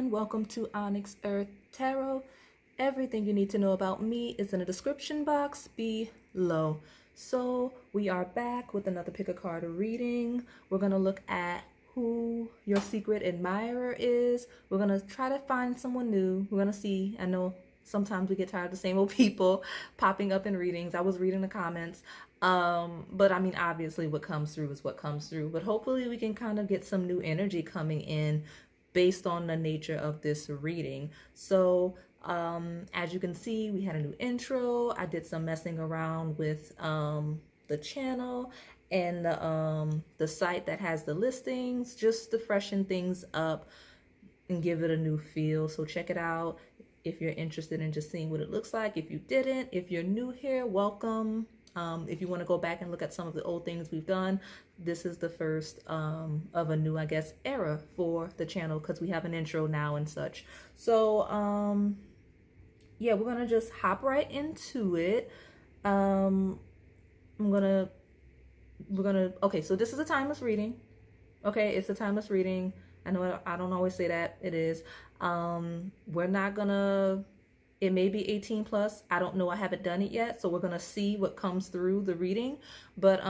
everyone, welcome to OnyxEarth Tarot. Everything you need to know about me is in the description box below. So we are back with another pick a card reading. We're going to look at who your secret admirer is. We're going to try to find someone new. We're going to see. I know sometimes we get tired of the same old people popping up in readings. I was reading the comments. But I mean, obviously what comes through is what comes through. But hopefully we can kind of get some new energy coming in based on the nature of this reading. So as you can see, we had a new intro. I did some messing around with the channel and the site that has the listings, just to freshen things up and give it a new feel. So check it out if you're interested in just seeing what it looks like. If you didn't, if you're new here, welcome. If you want to go back and look at some of the old things we've done, this is the first of a new, I guess, era for the channel because we have an intro now and such. So yeah, we're gonna just hop right into it. Okay, so this is a timeless reading. Okay, it's a timeless reading. I know I don't always say that. It is. We're not gonna, it may be 18 plus. I don't know. I haven't done it yet. So we're going to see what comes through the reading. But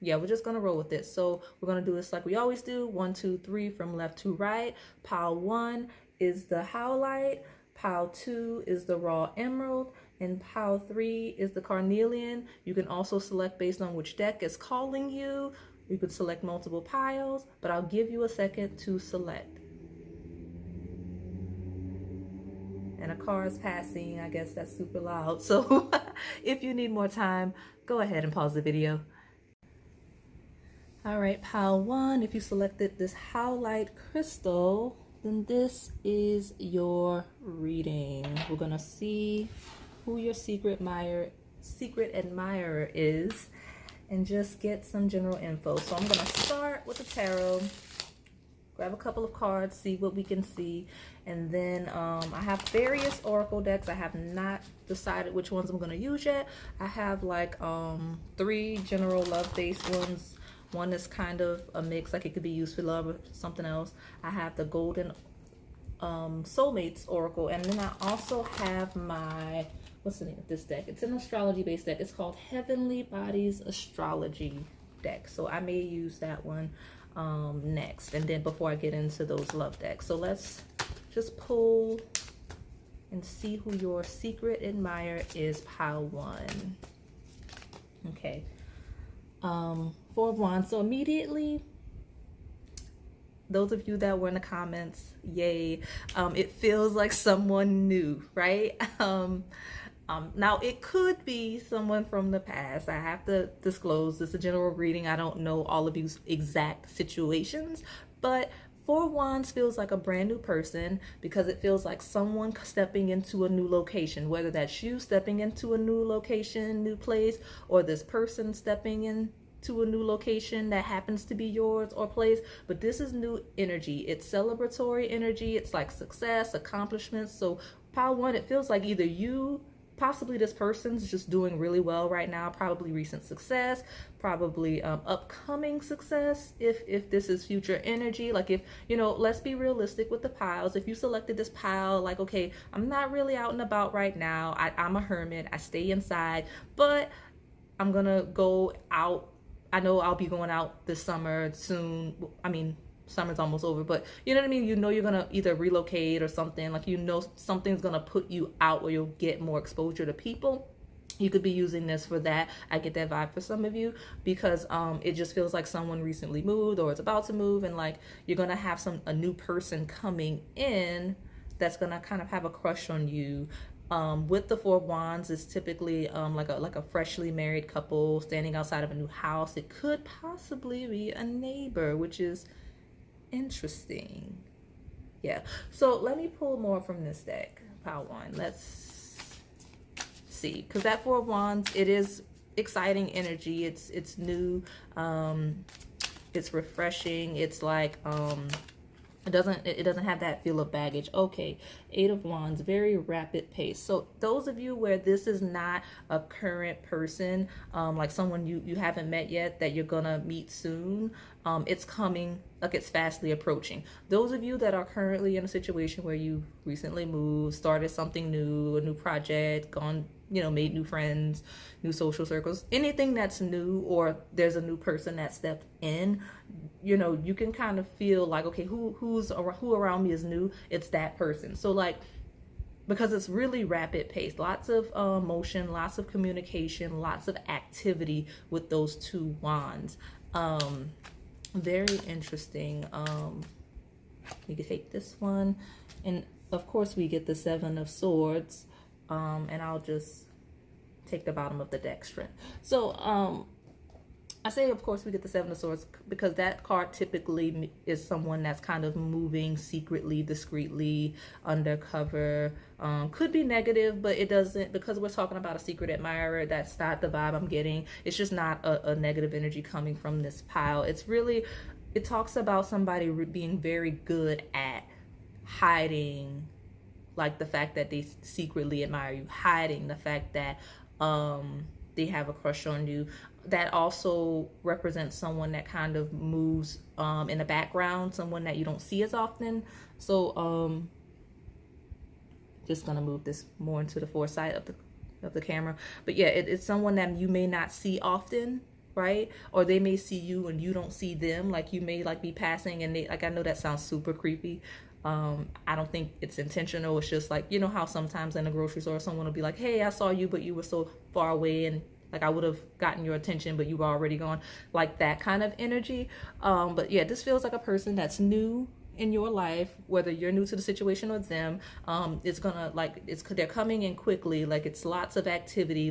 yeah, we're just going to roll with it. So we're going to do this like we always do. 1, 2, 3 from left to right. Pile 1 is the Howlite. Pile 2 is the Raw Emerald. And pile 3 is the Carnelian. You can also select based on which deck is calling you. You could select multiple piles, but I'll give you a second to select. And a car is passing. I guess that's super loud. So if you need more time, go ahead and pause the video. All right, pile 1, if you selected this Howlite crystal, then this is your reading. We're gonna see who your secret admirer is and just get some general info. So I'm gonna start with the tarot. Grab a couple of cards, see what we can see. And then I have various oracle decks. I have not decided which ones I'm going to use yet. I have like 3 general love-based ones. One is kind of a mix, like it could be used for love or something else. I have the golden soulmates oracle. And then I also have my, what's the name of this deck? It's an astrology-based deck. It's called Heavenly Bodies Astrology deck. So I may use that one next, and then before I get into those love decks. So let's just pull and see who your secret admirer is. Pile 1. Okay. 4 of Wands. So immediately, those of you that were in the comments, yay, it feels like someone new, right? Now it could be someone from the past. I have to disclose this is a general reading. I don't know all of you's exact situations, but 4 Wands feels like a brand new person because it feels like someone stepping into a new location, whether that's you stepping into a new location, new place, or this person stepping into a new location that happens to be yours or place. But this is new energy. It's celebratory energy. It's like success, accomplishments. So pile 1, it feels like either you, possibly this person's just doing really well right now, probably recent success, probably upcoming success if this is future energy. Like, if, you know, let's be realistic with the piles. If you selected this pile, like, okay, I'm not really out and about right now. I'm a hermit. I stay inside, but I'm gonna go out. I know I'll be going out this summer soon. I mean, summer's almost over, but you know what I mean? You know you're gonna either relocate or something, like, you know, something's gonna put you out where you'll get more exposure to people. You could be using this for that. I get that vibe for some of you because it just feels like someone recently moved or is about to move, and like you're gonna have a new person coming in that's gonna kind of have a crush on you. With the 4 of Wands, it's typically like a freshly married couple standing outside of a new house. It could possibly be a neighbor, which is interesting. Yeah, so let me pull more from this deck, pile 1. Let's see, because that 4 of Wands, it is exciting energy. It's new, it's refreshing. It's like It doesn't have that feel of baggage. Okay, Eight of Wands, very rapid pace. So those of you where this is not a current person, like someone you haven't met yet that you're gonna meet soon, it's coming, like it's fastly approaching. Those of you that are currently in a situation where you recently moved, started something new, a new project, gone, made new friends, new social circles, anything that's new, or there's a new person that stepped in, you can kind of feel like, okay, who around me is new? It's that person. So like, because it's really rapid pace, lots of motion, lots of communication, lots of activity with those two wands. Very interesting. We could take this one, and of course we get the Seven of Swords, and I'll just take the bottom of the deck strength. So I say, of course, we get the Seven of Swords because that card typically is someone that's kind of moving secretly, discreetly, undercover. Could be negative, but it doesn't, because we're talking about a secret admirer, that's not the vibe I'm getting. It's just not a negative energy coming from this pile. It talks about somebody being very good at hiding, like the fact that they secretly admire you, hiding the fact that they have a crush on you. That also represents someone that kind of moves in the background, someone that you don't see as often. So just gonna move this more into the foresight of the camera. But yeah, it's someone that you may not see often, right? Or they may see you and you don't see them. Like you may like be passing and they, like, I know that sounds super creepy. I don't think it's intentional. It's just like, how sometimes in a grocery store someone will be like, hey, I saw you, but you were so far away, and like I would have gotten your attention, but you were already gone. Like that kind of energy. But yeah, this feels like a person that's new in your life, whether you're new to the situation or them. It's gonna, like, they're coming in quickly. Like it's lots of activity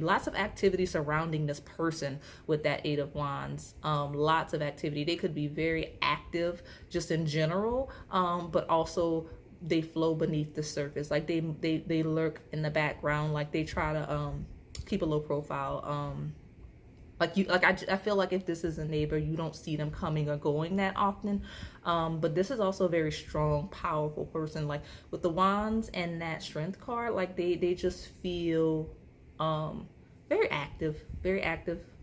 surrounding this person with that Eight of Wands. Lots of activity. They could be very active just in general, but also they flow beneath the surface. Like they lurk in the background. Like they try to keep a low profile. I feel like if this is a neighbor, you don't see them coming or going that often. But this is also a very strong, powerful person. Like with the wands and that strength card, like they just feel very active,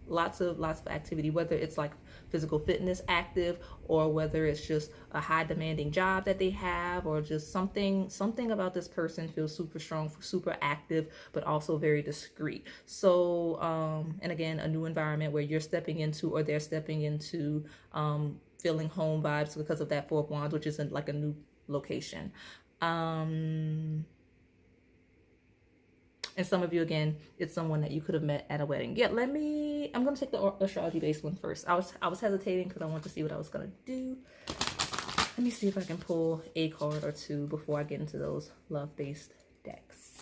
lots of activity, whether it's like physical fitness active, or whether it's just a high demanding job that they have, or just something about this person feels super strong, super active, but also very discreet. So and again, a new environment where you're stepping into, or they're stepping into, feeling home vibes because of that Four of Wands, which isn't like a new location. And some of you, again, it's someone that you could have met at a wedding. Yeah, I'm going to take the astrology-based one first. I was hesitating because I wanted to see what I was going to do. Let me see if I can pull a card or two before I get into those love-based decks.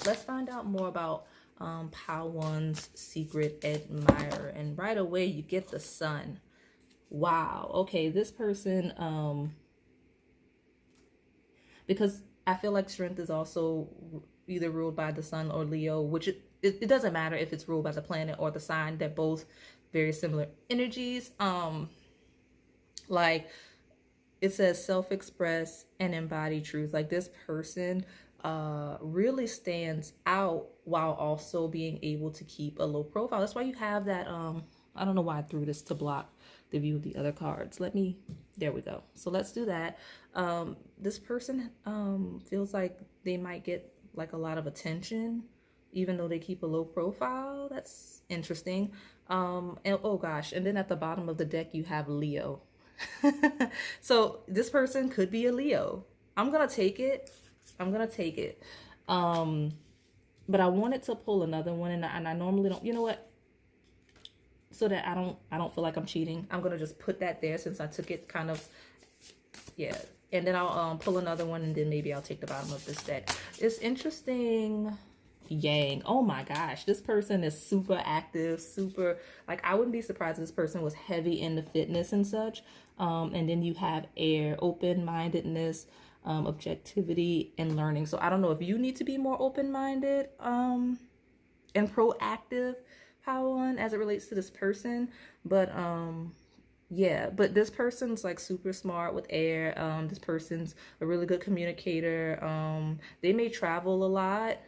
Let's find out more about Pile One's secret admirer. And right away, you get the Sun. Wow. Okay, this person, because I feel like strength is also either ruled by the Sun or Leo, which it doesn't matter if it's ruled by the planet or the sign. They're both very similar energies. Like it says self-express and embody truth. Like this person really stands out while also being able to keep a low profile. That's why you have that I don't know why I threw this to block the view of the other cards. There we go. So let's do that. This person feels like they might get like a lot of attention, even though they keep a low profile. That's interesting. And oh gosh, and then at the bottom of the deck, you have Leo. So this person could be a Leo. I'm going to take it. But I wanted to pull another one, and I normally don't, you know what? So that I don't feel like I'm cheating, I'm going to just put that there since I took it kind of, yeah. And then I'll pull another one, and then maybe I'll take the bottom of this deck. It's interesting. Yang. Oh my gosh. This person is super active, super, like I wouldn't be surprised if this person was heavy into fitness and such. And then you have air, open-mindedness, objectivity, and learning. So I don't know if you need to be more open-minded and proactive, Power One, as it relates to this person. But Yeah, but this person's like super smart with air. This person's a really good communicator. They may travel a lot.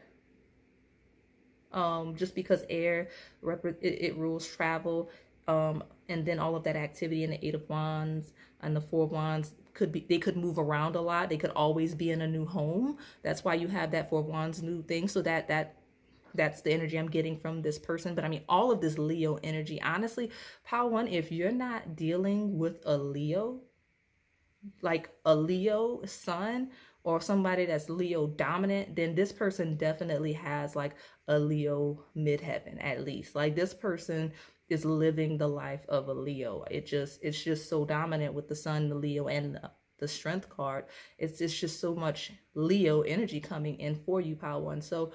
Just because air it rules travel. And then all of that activity in the Eight of Wands and the Four of Wands could be, they could move around a lot. They could always be in a new home. That's why you have that Four of Wands new thing. So that's the energy I'm getting from this person. But I mean, all of this Leo energy, honestly, Power One, if you're not dealing with a Leo, like a Leo sun or somebody that's Leo dominant, then this person definitely has like a Leo midheaven at least. Like this person is living the life of a Leo. It's just so dominant with the sun, the Leo, and the strength card. It's just so much Leo energy coming in for you, Power One. So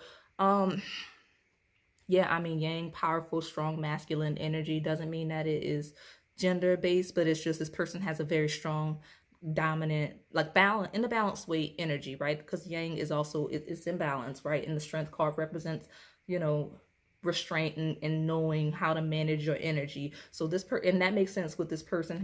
yeah, I mean, yang, powerful, strong, masculine energy doesn't mean that it is gender based, but it's just this person has a very strong, dominant, like balance, in the balanced way energy, right? Because yang is also, it's in balance, right? And the strength card represents, you know, restraint and knowing how to manage your energy. So and that makes sense with this person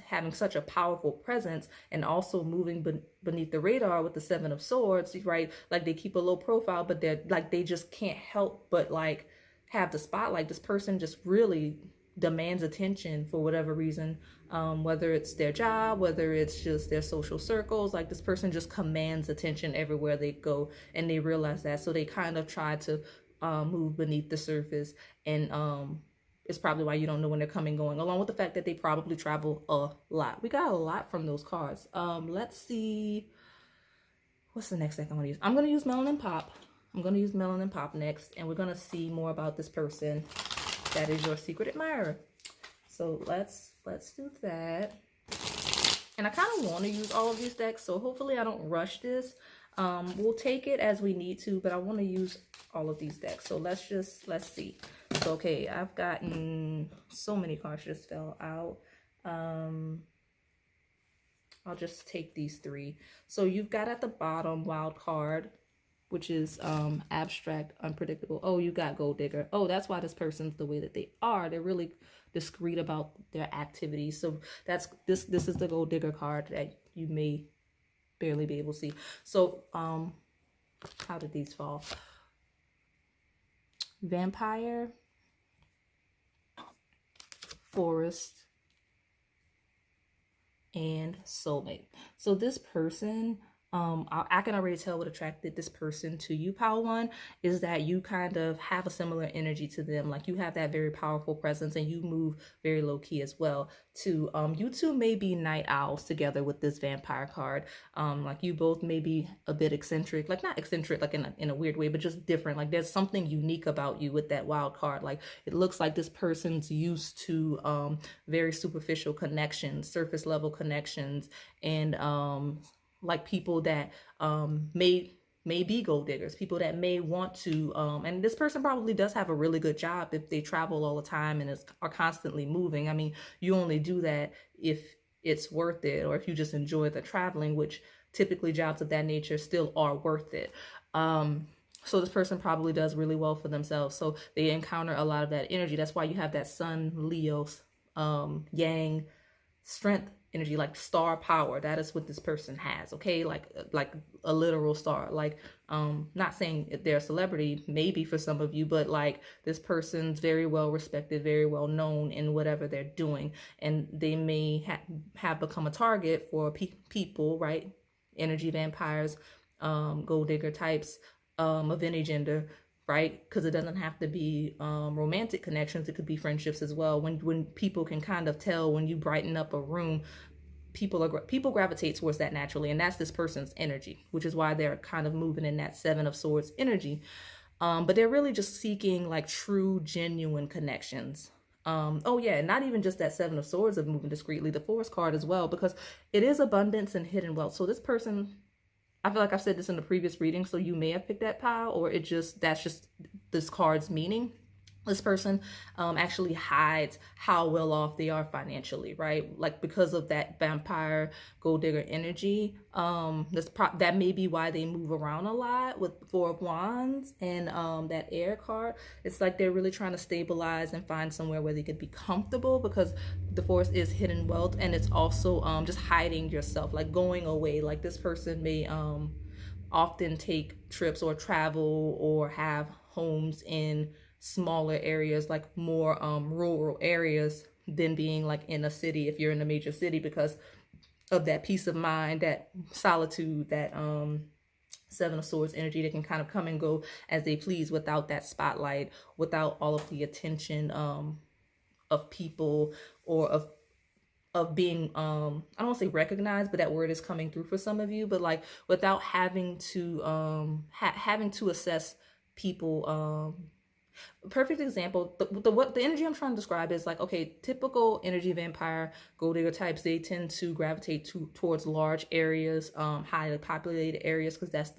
having such a powerful presence and also moving beneath the radar with the Seven of Swords, right? Like they keep a low profile, but they're like, they just can't help but like have the spotlight. This person just really demands attention for whatever reason, whether it's their job, whether it's just their social circles. Like this person just commands attention everywhere they go, and they realize that, so they kind of try to move beneath the surface. And it's probably why you don't know when they're coming, going, along with the fact that they probably travel a lot. We got a lot from those cards. Let's see, what's the next deck I'm gonna use? I'm gonna use Melanin Pop. I'm gonna use Melanin Pop next, and we're gonna see more about this person that is your secret admirer. So let's do that. And I kind of want to use all of these decks, so hopefully I don't rush this. We'll take it as we need to, but I want to use all of these decks. So let's see. So, okay, I've gotten so many cards just fell out. I'll just take these three. So you've got at the bottom Wild Card, which is abstract, unpredictable. Oh, you got Gold Digger. Oh, that's why this person's the way that they are. They're really discreet about their activities. So that's this is the Gold Digger card that you may barely be able to see. So how did these fall? Vampire, Forest, and Soulmate. So this person, I can already tell what attracted this person to you, Power One, is that you kind of have a similar energy to them. Like you have that very powerful presence, and you move very low key as well too. You two may be night owls together with this vampire card. Like you both may be a bit eccentric, like not eccentric like in a weird way, but just different. Like there's something unique about you with that wild card. Like it looks like this person's used to very superficial connections, surface level connections, and like people that may be gold diggers, people that may want to, and this person probably does have a really good job if they travel all the time and are constantly moving. I mean, you only do that if it's worth it, or if you just enjoy the traveling, which typically jobs of that nature still are worth it. So this person probably does really well for themselves. So they encounter a lot of that energy. That's why you have that Sun, Leo, Yang, strength energy, like star power. That is what this person has. Okay, like a literal star. Like not saying they're a celebrity, maybe for some of you, but like this person's very well respected, very well known in whatever they're doing, and they may have become a target for people, right? Energy vampires, gold digger types, of any gender, right? Because it doesn't have to be romantic connections. It could be friendships as well. When people can kind of tell when you brighten up a room, people gravitate towards that naturally, and that's this person's energy, which is why they're kind of moving in that Seven of Swords energy. But they're really just seeking like true, genuine connections. Oh yeah, not even just that Seven of Swords of moving discreetly, the Forest card as well, because it is abundance and hidden wealth. So this person, I feel like I've said this in the previous reading, so you may have picked that pile, or that's just this card's meaning. This person actually hides how well off they are financially, right? Like because of that vampire gold digger energy. That may be why they move around a lot with Four of Wands and that air card. It's like they're really trying to stabilize and find somewhere where they could be comfortable, because the force is hidden wealth, and it's also just hiding yourself, like going away. Like this person may often take trips or travel or have homes in smaller areas, like more rural areas, than being like in a city if you're in a major city, because of that peace of mind, that solitude, that Seven of Swords energy. They can kind of come and go as they please without that spotlight, without all of the attention of people, or of being I don't want to say recognized, but that word is coming through for some of you, but like without having to having to assess people. Perfect example, what the energy I'm trying to describe is like, okay, typical energy vampire gold digger types, they tend to gravitate towards large areas, highly populated areas, because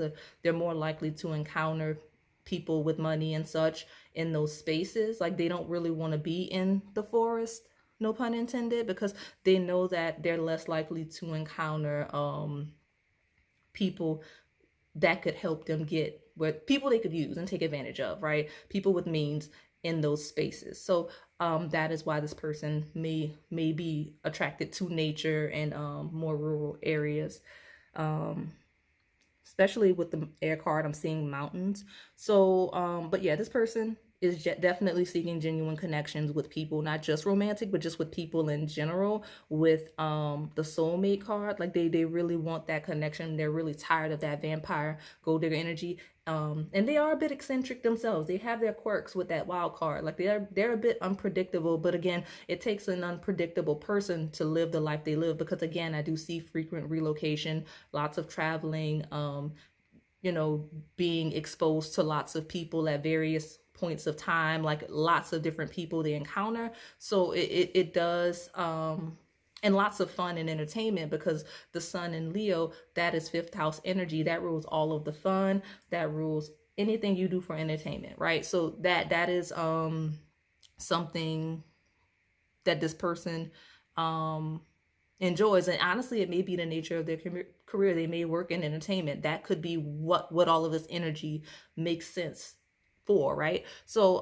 they're more likely to encounter people with money and such in those spaces. Like they don't really want to be in the forest, no pun intended, because they know that they're less likely to encounter people that could help them get where people they could use and take advantage of, right? People with means in those spaces. So that is why this person may be attracted to nature and more rural areas. Especially with the air card, I'm seeing mountains. So, but yeah, this person is definitely seeking genuine connections with people, not just romantic, but just with people in general. With the soulmate card, like they really want that connection. They're really tired of that vampire gold digger energy. And they are a bit eccentric themselves. They have their quirks with that wild card. Like they're a bit unpredictable, but again, it takes an unpredictable person to live the life they live, because again, I do see frequent relocation, lots of traveling, you know, being exposed to lots of people at various points of time, like lots of different people they encounter. So it does and lots of fun and entertainment, because the sun in Leo, that is fifth house energy, that rules all of the fun, that rules anything you do for entertainment, right? So that is something that this person enjoys. And honestly, it may be the nature of their career. They may work in entertainment. That could be what all of this energy makes sense for, right? So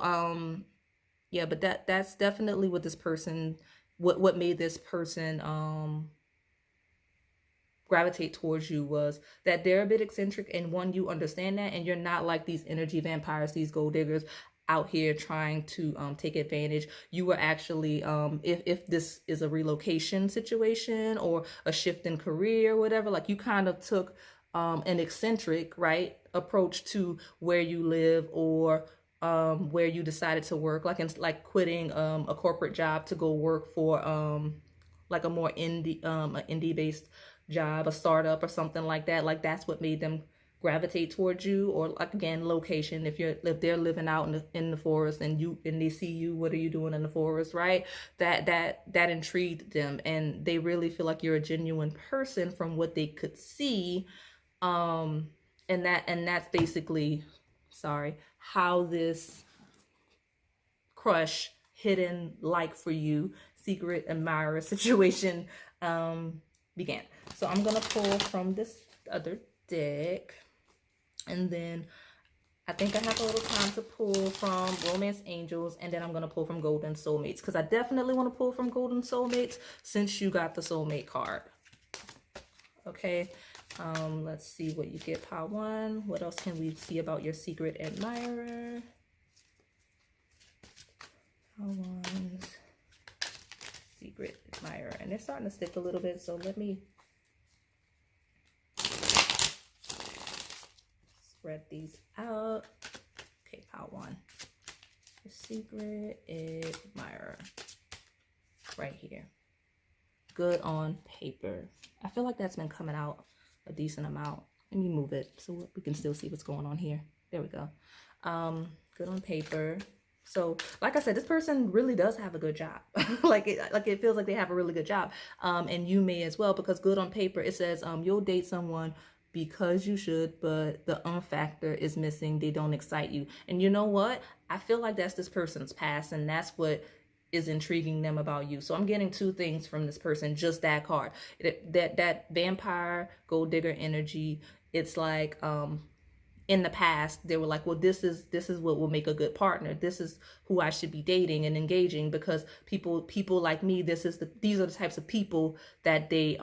yeah, but that's definitely what this person, what made this person gravitate towards you, was that they're a bit eccentric, and one, you understand that, and you're not like these energy vampires, these gold diggers out here trying to take advantage. You were actually if this is a relocation situation or a shift in career or whatever, like you kind of took an eccentric, right, approach to where you live, or where you decided to work, like quitting a corporate job to go work for like a more indie based job, a startup or something like that. Like that's what made them gravitate towards you. Or like again, location, if they're living out in the forest and they see you, what are you doing in the forest, right? That intrigued them, and they really feel like you're a genuine person from what they could see. And that's basically, sorry, how this crush, hidden like for you, secret admirer situation began. So I'm gonna pull from this other deck, and then I think I have a little time to pull from Romance Angels, and then I'm gonna pull from Golden Soulmates, because I definitely want to pull from Golden Soulmates since you got the soulmate card. Okay, let's see what you get, Pile 1. What else can we see about your secret admirer? Pile 1's secret admirer, and they're starting to stick a little bit, so let me spread these out. Okay, Pile 1, the secret admirer, right here. Good on paper. I feel like that's been coming out a decent amount. Let me move it so we can still see what's going on here. There we go. Good on paper. So like I said, this person really does have a good job. like it feels like they have a really good job. And you may as well, because good on paper, it says you'll date someone because you should, but the factor is missing. They don't excite you. And you know what? I feel like that's this person's past, and that's what is intriguing them about you. So I'm getting two things from this person, just that card. That vampire, gold digger energy. It's like in the past they were like, well, this is what will make a good partner. This is who I should be dating and engaging, because people like me, these are the types of people that they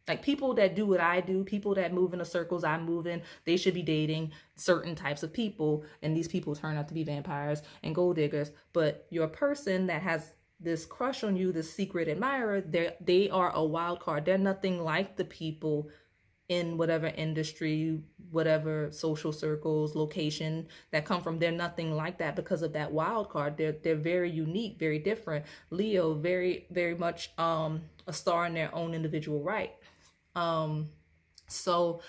like, people that do what I do, people that move in the circles I move in, they should be dating certain types of people, and these people turn out to be vampires and gold diggers. But your person that has this crush on you, this secret admirer, they are a wild card. They're nothing like the people in whatever industry, whatever social circles, location that come from. They're nothing like that because of that wild card. They're very unique, very different. Leo, very, very much a star in their own individual right. So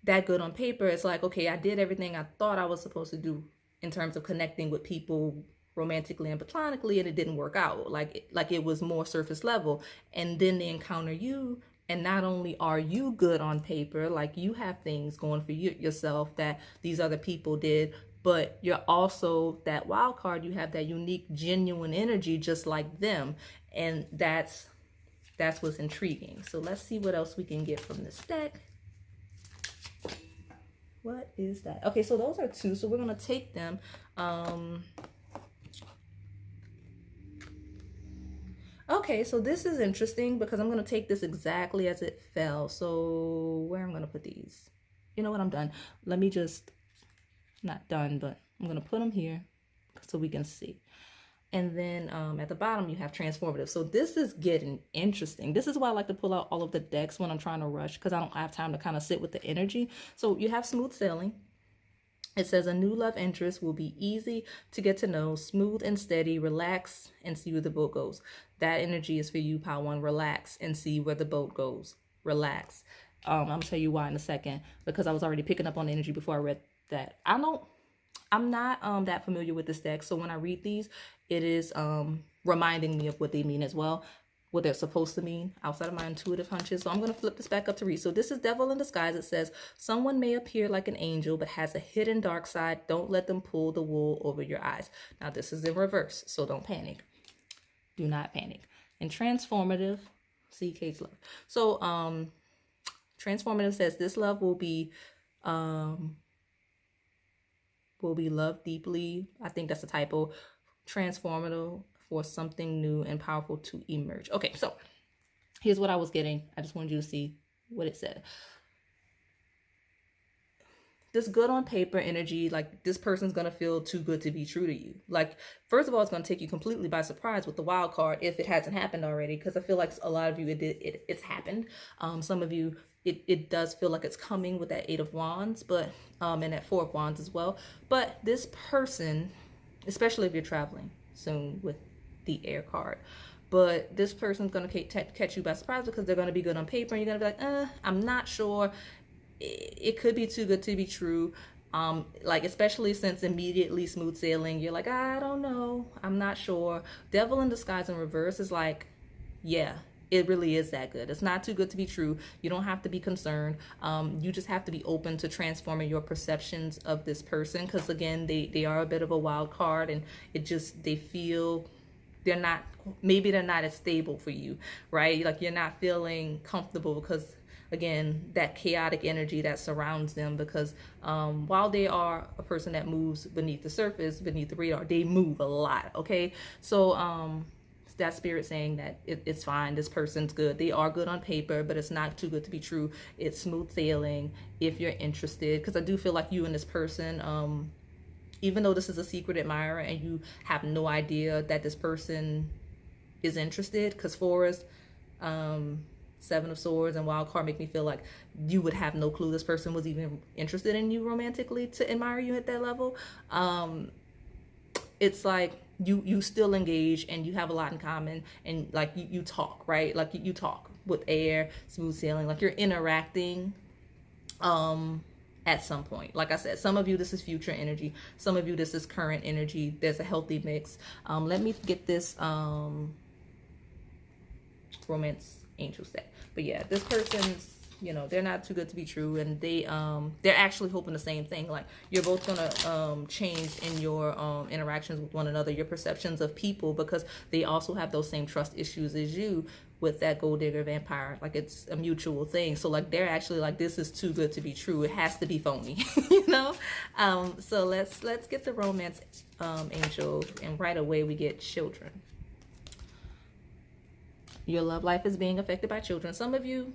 that good on paper, it's like, okay, I did everything I thought I was supposed to do in terms of connecting with people romantically and platonically, and it didn't work out. Like it was more surface level. And then they encounter you, and not only are you good on paper, like you have things going for yourself that these other people did, but you're also that wild card. You have that unique, genuine energy just like them. And that's what's intriguing. So let's see what else we can get from this deck. What is that? Okay, so those are two. So we're going to take them. Okay, so this is interesting because I'm going to take this exactly as it fell. So where I'm going to put these? You know what? I'm done. Let me just, not done, but I'm going to put them here so we can see. And then at the bottom, you have transformative. So this is getting interesting. This is why I like to pull out all of the decks when I'm trying to rush, because I don't have time to kind of sit with the energy. So you have smooth sailing. It says a new love interest will be easy to get to know, smooth and steady, relax and see where the boat goes. That energy is for you, Pile 1. Relax and see where the boat goes. Relax. I'm going to tell you why in a second, because I was already picking up on the energy before I read that. I'm not that familiar with this deck, so when I read these, it is reminding me of what they mean as well, what they're supposed to mean outside of my intuitive hunches. So I'm going to flip this back up to read. So this is Devil in Disguise. It says, someone may appear like an angel, but has a hidden dark side. Don't let them pull the wool over your eyes. Now this is in reverse, so don't panic. Do not panic. And transformative, see Kate's love. So transformative says this love will be loved deeply. I think that's a typo. Transformative, for something new and powerful to emerge. Okay, so here's what I was getting. I just wanted you to see what it said. This good on paper energy, like this person's going to feel too good to be true to you. Like, first of all, it's going to take you completely by surprise with the wild card if it hasn't happened already, because I feel like a lot of you, it's happened. Some of you, it does feel like it's coming with that 8 of Wands, but and that 4 of Wands as well. But this person, especially if you're traveling soon with the air card, but this person's going to catch you by surprise because they're going to be good on paper, and you're going to be like, I'm not sure. It could be too good to be true. Like, especially since immediately smooth sailing, you're like, I don't know, I'm not sure. Devil in Disguise in reverse is like, yeah, it really is that good. It's not too good to be true. You don't have to be concerned. You just have to be open to transforming your perceptions of this person, because again, they are a bit of a wild card, and they feel maybe they're not as stable for you, right? Like, you're not feeling comfortable because, again, that chaotic energy that surrounds them, because while they are a person that moves beneath the surface, beneath the radar, they move a lot. Okay, so that spirit saying that it's fine, this person's good, they are good on paper, but it's not too good to be true. It's smooth sailing if you're interested, because I do feel like you and this person, even though this is a secret admirer and you have no idea that this person is interested, because Forest, 7 of Swords and Wild Card make me feel like you would have no clue this person was even interested in you romantically to admire you at that level. It's like you still engage and you have a lot in common, and like you talk, right? Like you talk with air, smooth sailing, like you're interacting at some point. Like I said, some of you, this is future energy. Some of you, this is current energy. There's a healthy mix. Let me get this romance angel set. But yeah, this person's you know, they're not too good to be true, and they're actually hoping the same thing. Like, you're both gonna change in your interactions with one another, your perceptions of people, because they also have those same trust issues as you with that gold digger vampire. Like, it's a mutual thing. So like, they're actually like, this is too good to be true, it has to be phony. You know. So let's get the romance angel, and right away we get children. Your love life is being affected by children. Some of you,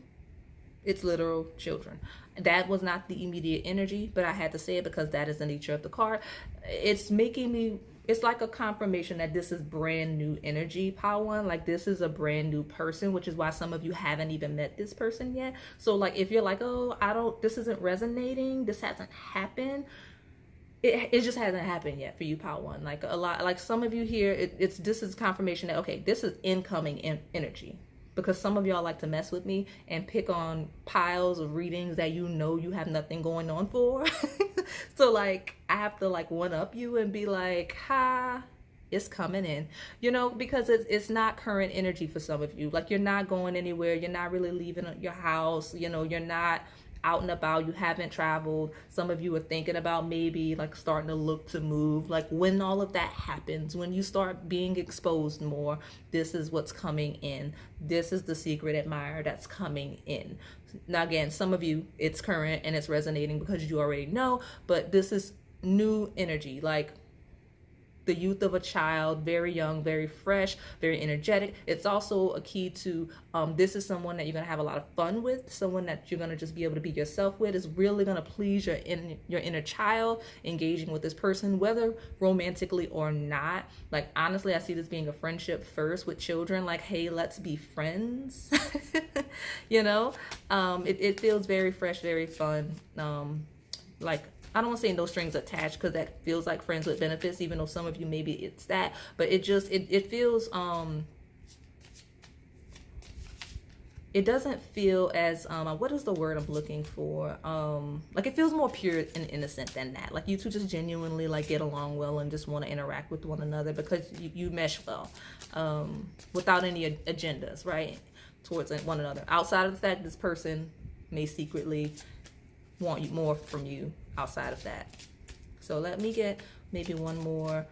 it's literal children. That was not the immediate energy, but I had to say it because that is the nature of the card. It's making me, it's like a confirmation that this is brand new energy, Power One. Like, this is a brand new person, which is why some of you haven't even met this person yet. So like, if you're like, oh, this isn't resonating, this hasn't happened, it just hasn't happened yet for you, Power One. Like, a lot, like some of you here, this is confirmation that, okay, this is incoming energy. Because some of y'all like to mess with me and pick on piles of readings that you know you have nothing going on for. So like, I have to like one up you and be like, ha, it's coming in, you know, because it's not current energy for some of you. Like, you're not going anywhere, you're not really leaving your house, you know, you're not out and about, you haven't traveled. Some of you are thinking about maybe like starting to look to move. Like, when all of that happens, when you start being exposed more, this is what's coming in. This is the secret admirer that's coming in. Now again, some of you, it's current and it's resonating because you already know, but this is new energy. Like, the youth of a child, very young, very fresh, very energetic. It's also a key to, this is someone that you're going to have a lot of fun with, someone that you're going to just be able to be yourself with, is really going to please your inner child, engaging with this person, whether romantically or not. Like, honestly, I see this being a friendship first with children. Like, hey, let's be friends. You know, it feels very fresh, very fun. Like, I don't want to say no strings attached, because that feels like friends with benefits, even though some of you, maybe it's that, but it just, it feels, it doesn't feel as, what is the word I'm looking for? Like, it feels more pure and innocent than that. Like, you two just genuinely like get along well and just want to interact with one another because you mesh well, without any agendas, right, towards one another. Outside of the fact this person may secretly want more from you outside of that. So let me get maybe one more.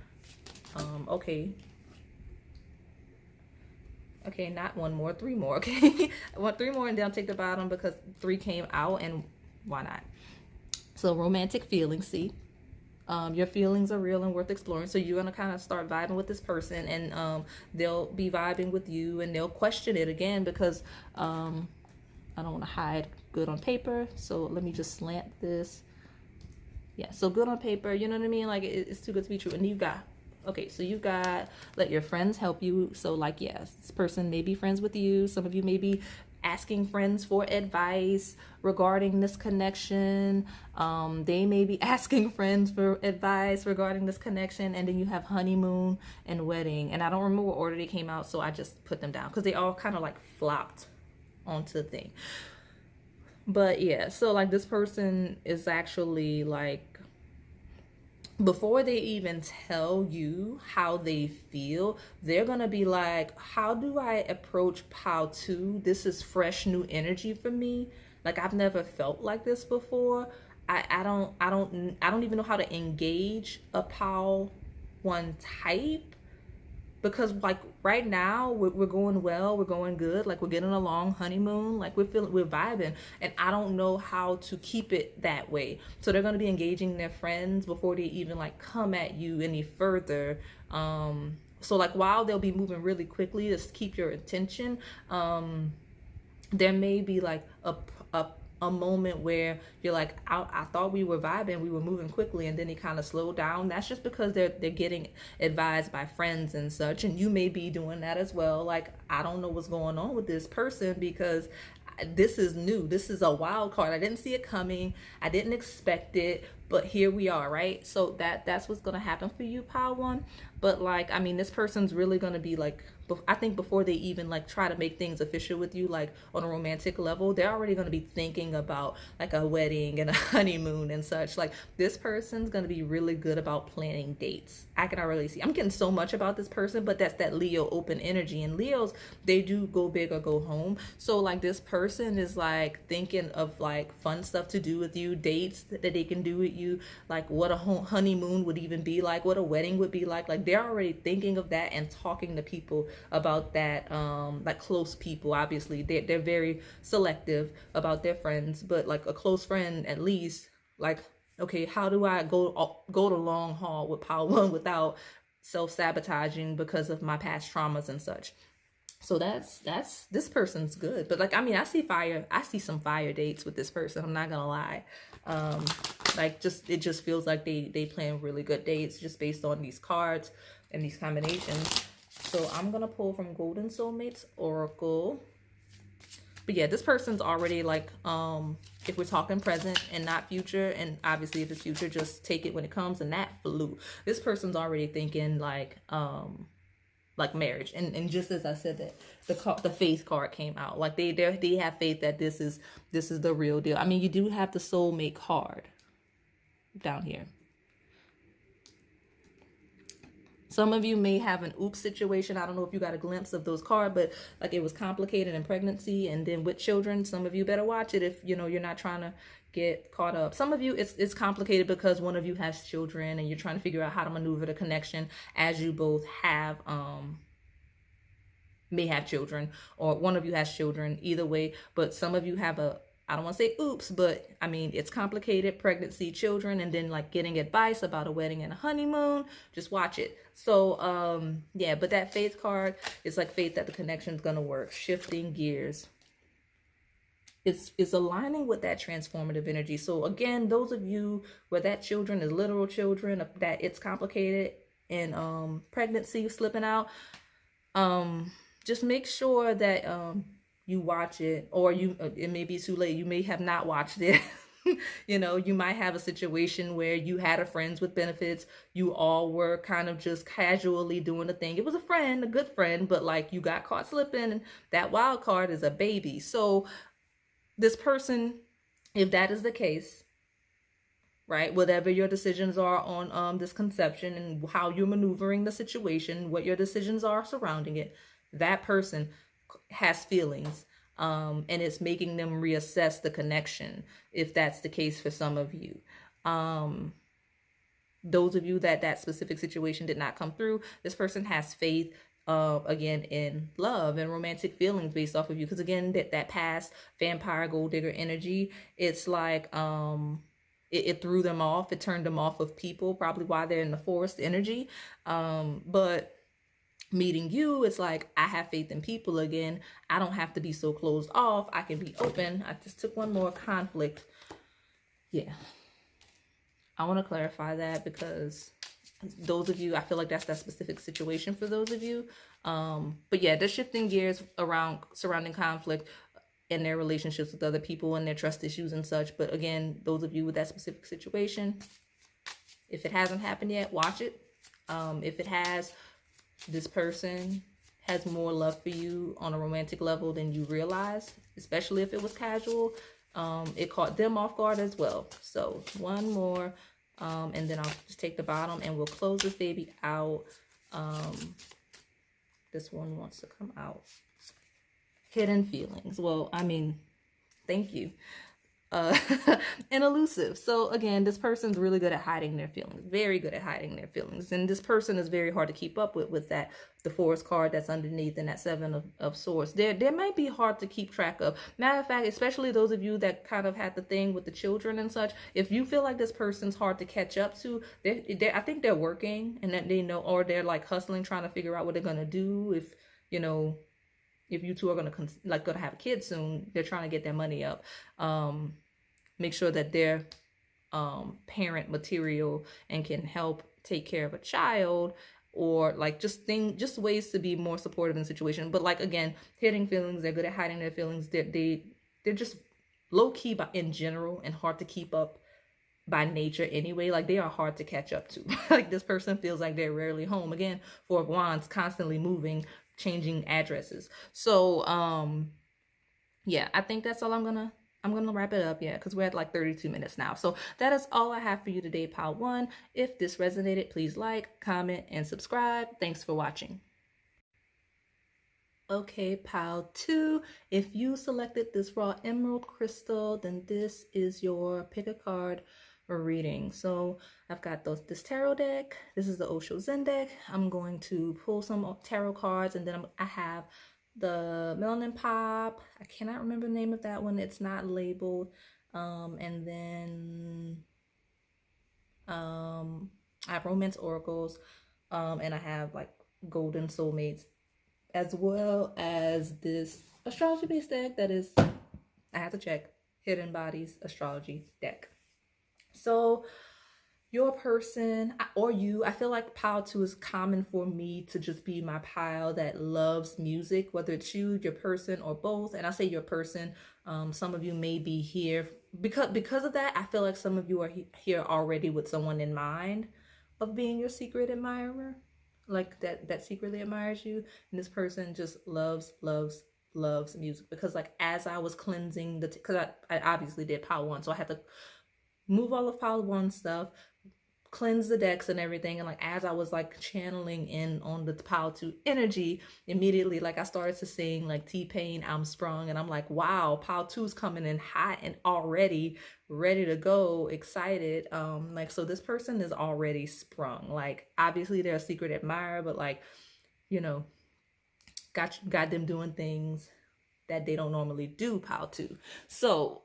Okay, not one more, three more. Okay. I want three more, and then I'll take the bottom because 3 came out, and why not? So romantic feelings. See, your feelings are real and worth exploring. So you're gonna kind of start vibing with this person, and they'll be vibing with you, and they'll question it again because I don't want to hide good on paper, so let me just slant this. Yeah, so good on paper, you know what I mean? Like, it's too good to be true. And you've got, okay, so you've got, let your friends help you. So like, yes, this person may be friends with you. Some of you may be asking friends for advice regarding this connection. They may be asking friends for advice regarding this connection. And then you have honeymoon and wedding. And I don't remember what order they came out, so I just put them down because they all kind of like flopped onto the thing. But yeah, so like, this person is actually like, before they even tell you how they feel, they're gonna be like, how do I approach POW 2? This is fresh new energy for me. Like, I've never felt like this before. I don't even know how to engage a POW 1 type. Because like, right now we're going well, we're going good, like, we're getting along, honeymoon, like, we're vibing, and I don't know how to keep it that way. So they're going to be engaging their friends before they even like come at you any further. So like, while they'll be moving really quickly to keep your attention, there may be like a moment where you're like, I thought we were vibing, we were moving quickly, and then they kind of slow down. That's just because they're getting advised by friends and such, and you may be doing that as well. Like, I don't know what's going on with this person because this is new. This is a wild card. I didn't see it coming. I didn't expect it, but here we are, right? So that's what's gonna happen for you, pile one. But like, I mean, this person's really gonna be like, I think before they even like try to make things official with you, like on a romantic level, they're already gonna be thinking about like a wedding and a honeymoon and such. Like this person's gonna be really good about planning dates. I can already see. I'm getting so much about this person, but that's that Leo open energy. And Leos, they do go big or go home. So like this person is like thinking of like fun stuff to do with you, dates that they can do with you, like what a honeymoon would even be like, what a wedding would be like. Like they're already thinking of that and talking to people about that, like close people. Obviously they're very selective about their friends, but like a close friend at least, like, okay, how do I go the long haul with pile one without self-sabotaging because of my past traumas and such. So that's this person's good. But like, I mean, I see some fire dates with this person, I'm not gonna lie. Like it just feels like they plan really good dates just based on these cards and these combinations. So I'm gonna pull from Golden Soulmates Oracle. But yeah, this person's already like, if we're talking present and not future, and obviously if it's future, just take it when it comes, and that flew. This person's already thinking like marriage, and just as I said that the faith card came out, like they have faith that this is the real deal. I mean, you do have the soulmate card down here. Some of you may have an oops situation. I don't know if you got a glimpse of those cards, but like it was complicated in pregnancy and then with children. Some of you better watch it if, you know, you're not trying to get caught up. Some of you, it's complicated because one of you has children and you're trying to figure out how to maneuver the connection as you both have, may have children, or one of you has children, either way. But some of you have I don't want to say oops, but I mean, it's complicated, pregnancy, children, and then like getting advice about a wedding and a honeymoon. Just watch it. So, yeah, but that faith card is like faith that the connection's going to work, shifting gears. It's aligning with that transformative energy. So again, those of you where that children is literal children, that it's complicated and pregnancy slipping out, just make sure that you watch it, or it may be too late. You may have not watched it. You know, you might have a situation where you had a friends with benefits. You all were kind of just casually doing a thing. It was a friend, a good friend, but like you got caught slipping, and that wild card is a baby. So this person, if that is the case, right, whatever your decisions are on this conception and how you're maneuvering the situation, what your decisions are surrounding it, that person has feelings, and it's making them reassess the connection, if that's the case for some of you. Those of you that specific situation did not come through, this person has faith, again, in love and romantic feelings based off of you, because again, that past vampire gold digger energy, it's like it threw them off, it turned them off of people, probably why they're in the forest energy. But meeting you, it's like, I have faith in people again. I don't have to be so closed off. I can be open. I just took one more conflict. Yeah. I want to clarify that because those of you, I feel like that's that specific situation for those of you. But yeah, they're shifting gears around surrounding conflict in their relationships with other people and their trust issues and such. But again, those of you with that specific situation, if it hasn't happened yet, watch it. If it has, this person has more love for you on a romantic level than you realize, especially if it was casual. It caught them off guard as well. So one more, and then I'll just take the bottom and we'll close this baby out. This one wants to come out. Hidden feelings. Well, I mean, thank you. And elusive. So again, this person's really good at hiding their feelings, very good at hiding their feelings, and this person is very hard to keep up with that, the forest card that's underneath and that seven of swords. They might be hard to keep track of. Matter of fact, especially those of you that kind of had the thing with the children and such, if you feel like this person's hard to catch up to, I think they're working and that they know, or they're like hustling, trying to figure out what they're gonna do. If you know, if you two are gonna have a kid soon, they're trying to get their money up. Make sure that they're parent material and can help take care of a child, or like just ways to be more supportive in the situation. But like, again, hiding feelings, they're good at hiding their feelings. They're just low key in general and hard to keep up by nature anyway. Like, they are hard to catch up to. Like, this person feels like they're rarely home. Again, Four of Wands, constantly moving, changing addresses. So yeah, I think that's all I'm gonna wrap it up. Yeah, because we're at like 32 minutes now. So that is all I have for you today, Pile 1. If this resonated, please like, comment, and subscribe. Thanks for watching. Okay, Pile 2, if you selected this raw emerald crystal, then this is your pick a card reading. So I've got this tarot deck. This is the Osho Zen deck. I'm going to pull some tarot cards, and then I have the Melanin Pop. I cannot remember the name of that one. It's not labeled. And then I have Romance Oracles, and I have like Golden Soulmates, as well as this astrology-based deck that is, I have to check, Hidden Bodies Astrology deck. So your person, or you, I feel like Pile 2 is common for me to just be my pile that loves music, whether it's you, your person, or both. And I say your person, some of you may be here because of that. I feel like some of you are here already with someone in mind of being your secret admirer, like that secretly admires you. And this person just loves music. Because like, as I was cleansing because I obviously did Pile 1, so I had to move all of Pile 1 stuff, cleanse the decks and everything. And like, as I was like channeling in on the Pile 2 energy, immediately like I started to sing like T-Pain, I'm Sprung, and I'm like, wow, Pile 2 is coming in hot and already ready to go, excited. Like, so this person is already sprung. Like, obviously they're a secret admirer, but like, you know, got them doing things that they don't normally do, Pile 2. So,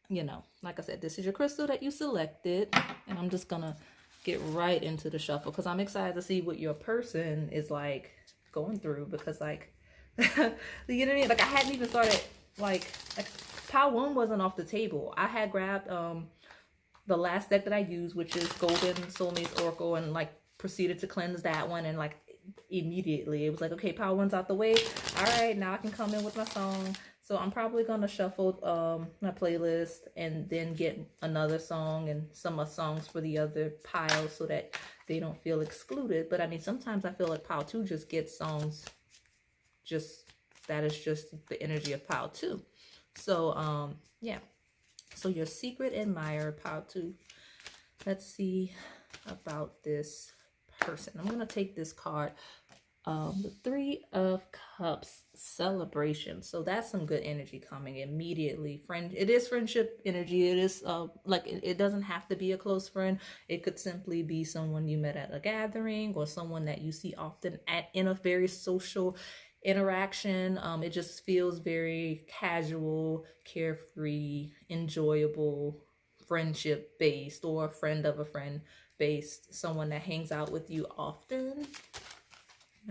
you know, like I said, this is your crystal that you selected, and I'm just gonna get right into the shuffle because I'm excited to see what your person is like going through. Because like, you know what I mean? Like, I hadn't even started like Pile 1 wasn't off the table. I had grabbed the last deck that I used, which is Golden Soulmates Oracle, and like proceeded to cleanse that one, and like immediately it was like, okay, Pile 1's out the way. All right, now I can come in with my song. So I'm probably going to shuffle my playlist and then get another song and some songs for the other piles so that they don't feel excluded. But I mean, sometimes I feel like Pile 2 just gets songs, that is just the energy of Pile 2. So yeah. So your secret admirer, Pile 2. Let's see about this person. I'm going to take this card. The Three of Cups, celebration. So that's some good energy coming immediately. It is friendship energy. It is like, it doesn't have to be a close friend. It could simply be someone you met at a gathering, or someone that you see often in a very social interaction. It just feels very casual, carefree, enjoyable, friendship based, or a friend of a friend based, someone that hangs out with you often.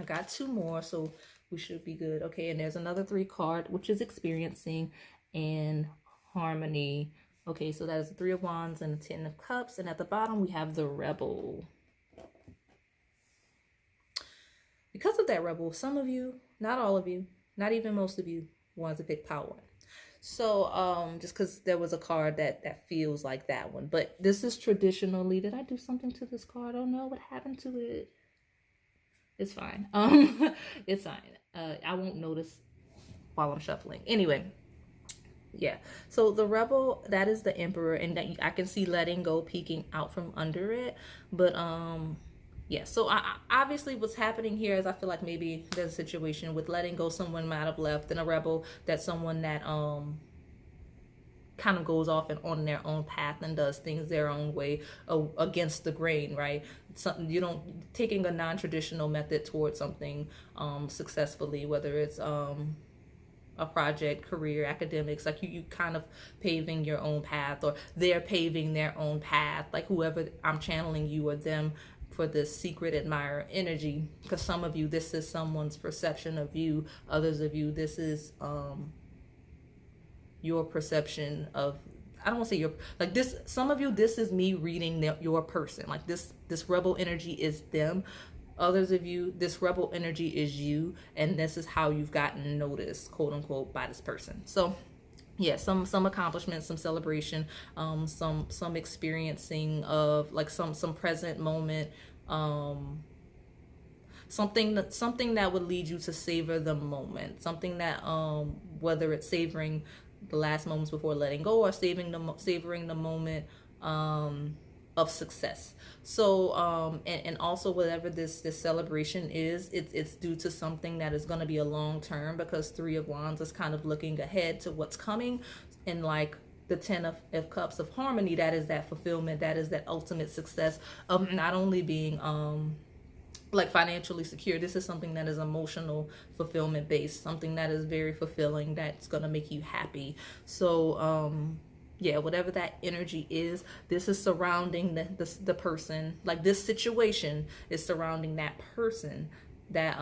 I got 2 more, so we should be good. Okay, and there's another 3 card, which is experiencing and harmony. Okay, so that is the 3 of Wands and the 10 of Cups. And at the bottom, we have the Rebel. Because of that Rebel, some of you, not all of you, not even most of you, wanted to pick Pile 1. So just because there was a card that feels like that one. But this is traditionally, did I do something to this card? Oh no, what happened to it? It's fine. It's fine. I won't notice while I'm shuffling. Anyway, yeah. So the Rebel, that is the Emperor, and that I can see letting go peeking out from under it. But yeah. So obviously, what's happening here is I feel like maybe there's a situation with letting go. Someone might have left, and a Rebel, that's someone that kind of goes off and on their own path and does things their own way, against the grain, right? Something you don't, taking a non-traditional method towards something successfully, whether it's a project, career, academics, like you kind of paving your own path, or they're paving their own path, like whoever I'm channeling, you or them, for this secret admirer energy. Because some of you, this is someone's perception of you. Others of you, this is your perception of, I don't want to say your, like this, some of you, this is me reading your person. Like this Rebel energy is them. Others of you, this Rebel energy is you, and this is how you've gotten noticed, quote unquote, by this person. So yeah, some accomplishments, some celebration, some experiencing of like some present moment, something that would lead you to savor the moment, something that whether it's savoring the last moments before letting go, or savoring the moment of success. So and also whatever this celebration is, it's due to something that is going to be a long term, because Three of Wands is kind of looking ahead to what's coming. And like the Ten of Cups of harmony, that is that fulfillment, that is that ultimate success of not only being like financially secure. This is something that is emotional fulfillment based, something that is very fulfilling, that's going to make you happy. So yeah, whatever that energy is, this is surrounding the person. Like this situation is surrounding that person that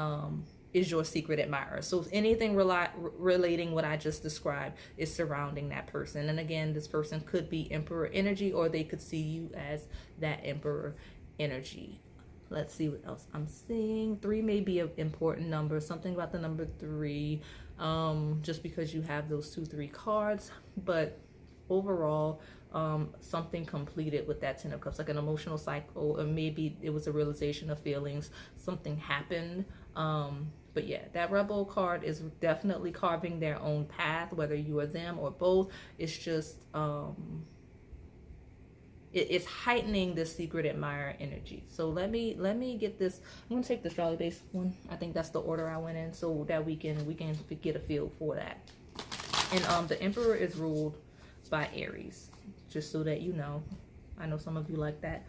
is your secret admirer. So anything relating what I just described is surrounding that person. And again, this person could be Emperor energy, or they could see you as that Emperor energy. Let's see what else I'm seeing. 3 may be an important number. Something about the number 3, just because you have those 2-3 cards. But overall, something completed with that Ten of Cups, like an emotional cycle, or maybe it was a realization of feelings. Something happened. But yeah, that Rebel card is definitely carving their own path, whether you are them or both. It's just it's heightening the secret admirer energy. So let me get this. I'm gonna take the astrology base one. I think that's the order I went in, so that we can get a feel for that. And the Emperor is ruled by Aries, just so that you know. I know some of you like that.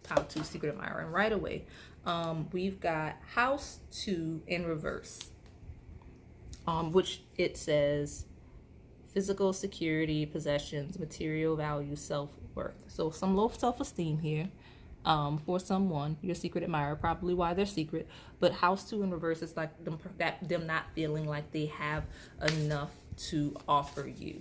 How to secret admirer. And right away, we've got House 2 in reverse, which it says physical security, possessions, material value, self-worth. So some low self-esteem here for someone, your secret admirer, probably why they're secret. But House 2 in reverse is like them not feeling like they have enough to offer you,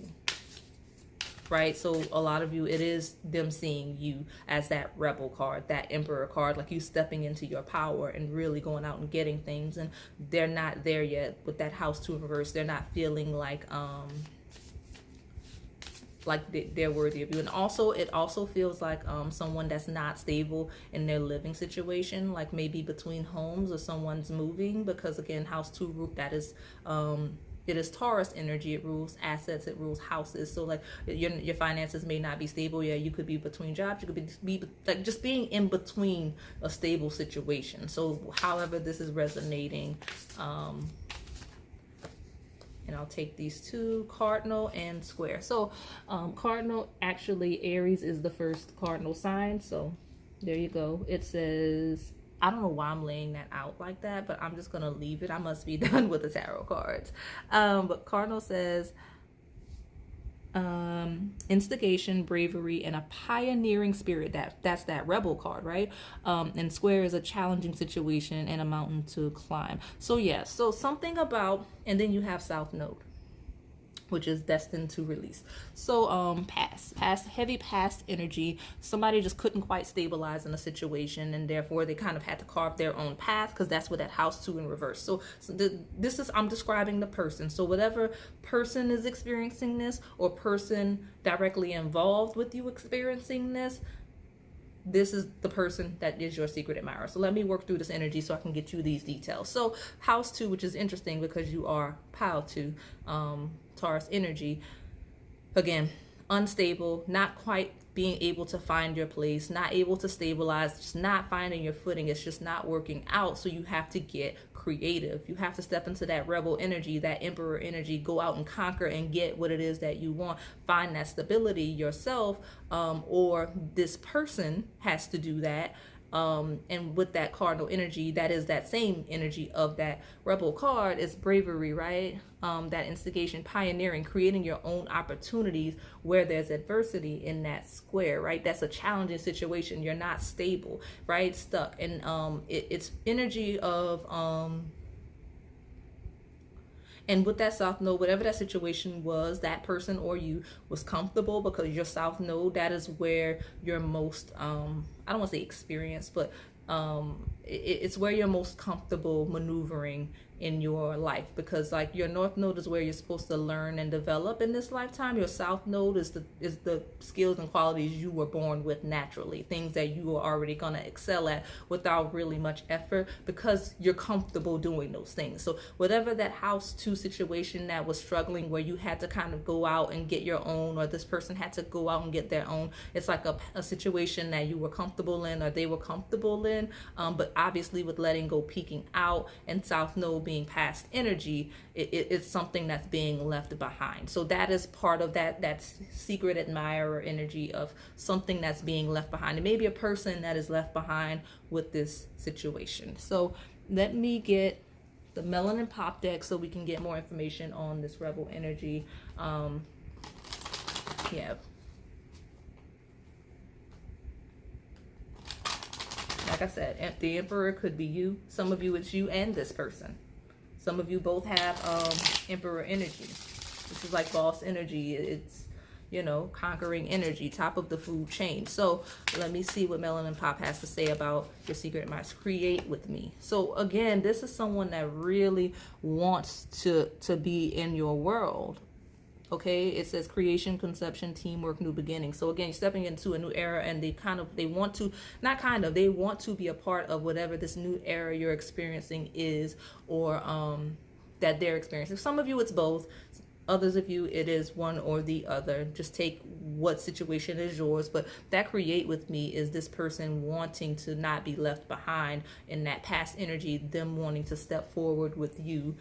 right? So a lot of you, it is them seeing you as that Rebel card, that Emperor card, like you stepping into your power and really going out and getting things. And they're not there yet with that House 2 in reverse. They're not feeling like they're worthy of you. And also it also feels like someone that's not stable in their living situation, like maybe between homes, or someone's moving, because again, House 2 root, that is it is Taurus energy. It rules assets, it rules houses. So like your finances may not be stable. Yeah, you could be between jobs, you could be like just being in between a stable situation. So however this is resonating, and I'll take these two, Cardinal and Square. So Cardinal, actually Aries is the first cardinal sign. So there you go. It says, I don't know why I'm laying that out like that, but I'm just going to leave it. I must be done with the tarot cards. But Cardinal says instigation, bravery, and a pioneering spirit. That's that Rebel card, right? And Square is a challenging situation and a mountain to climb. So yeah, so something about, and then you have South Node, which is destined to release. So past heavy past energy. Somebody just couldn't quite stabilize in a situation, and therefore they kind of had to carve their own path, because that's what that House 2 in reverse. So this is, I'm describing the person. So whatever person is experiencing this, or person directly involved with you experiencing this, this is the person that is your secret admirer. So let me work through this energy so I can get you these details. So House 2, which is interesting because you are Pile 2, Taurus energy. Again, unstable, not quite being able to find your place, not able to stabilize, just not finding your footing. It's just not working out. So you have to get creative. You have to step into that Rebel energy, that Emperor energy, go out and conquer and get what it is that you want. Find that stability yourself, or this person has to do that. And with that Cardinal energy, that is that same energy of that Rebel card, is bravery, right? That instigation, pioneering, creating your own opportunities where there's adversity in that Square, right? That's a challenging situation. You're not stable, right? Stuck. And it's energy of and with that South Node, whatever that situation was, that person or you was comfortable, because your South Node, that is where you're most I don't want to say experience, but it's where you're most comfortable maneuvering in your life, because like your north node is where you're supposed to learn and develop in this lifetime. Your south node is the skills and qualities you were born with naturally, things that you are already going to excel at without really much effort, because you're comfortable doing those things. So whatever that house 2 situation that was struggling, where you had to kind of go out and get your own, or this person had to go out and get their own, it's like a situation that you were comfortable in, or they were comfortable in, but obviously with letting go, peeking out, and south node being past energy, it's something that's being left behind. So that is part of that secret admirer energy of something that's being left behind. It may be a person that is left behind with this situation. So let me get the melanin pop deck so we can get more information on this rebel energy. Yeah. Like I said, the Emperor could be you. Some of you, it's you and this person. Some of you both have Emperor energy. This is like boss energy. It's, you know, conquering energy, top of the food chain. So let me see what Melanin Pop has to say about your secret minds. Create with me. So again, this is someone that really wants to be in your world. Okay, it says creation, conception, teamwork, new beginning. So again, you're stepping into a new era, and they want to be a part of whatever this new era you're experiencing is, or that they're experiencing. Some of you it's both, others of you it is one or the other. Just take what situation is yours. But that create with me is this person wanting to not be left behind in that past energy, them wanting to step forward with you,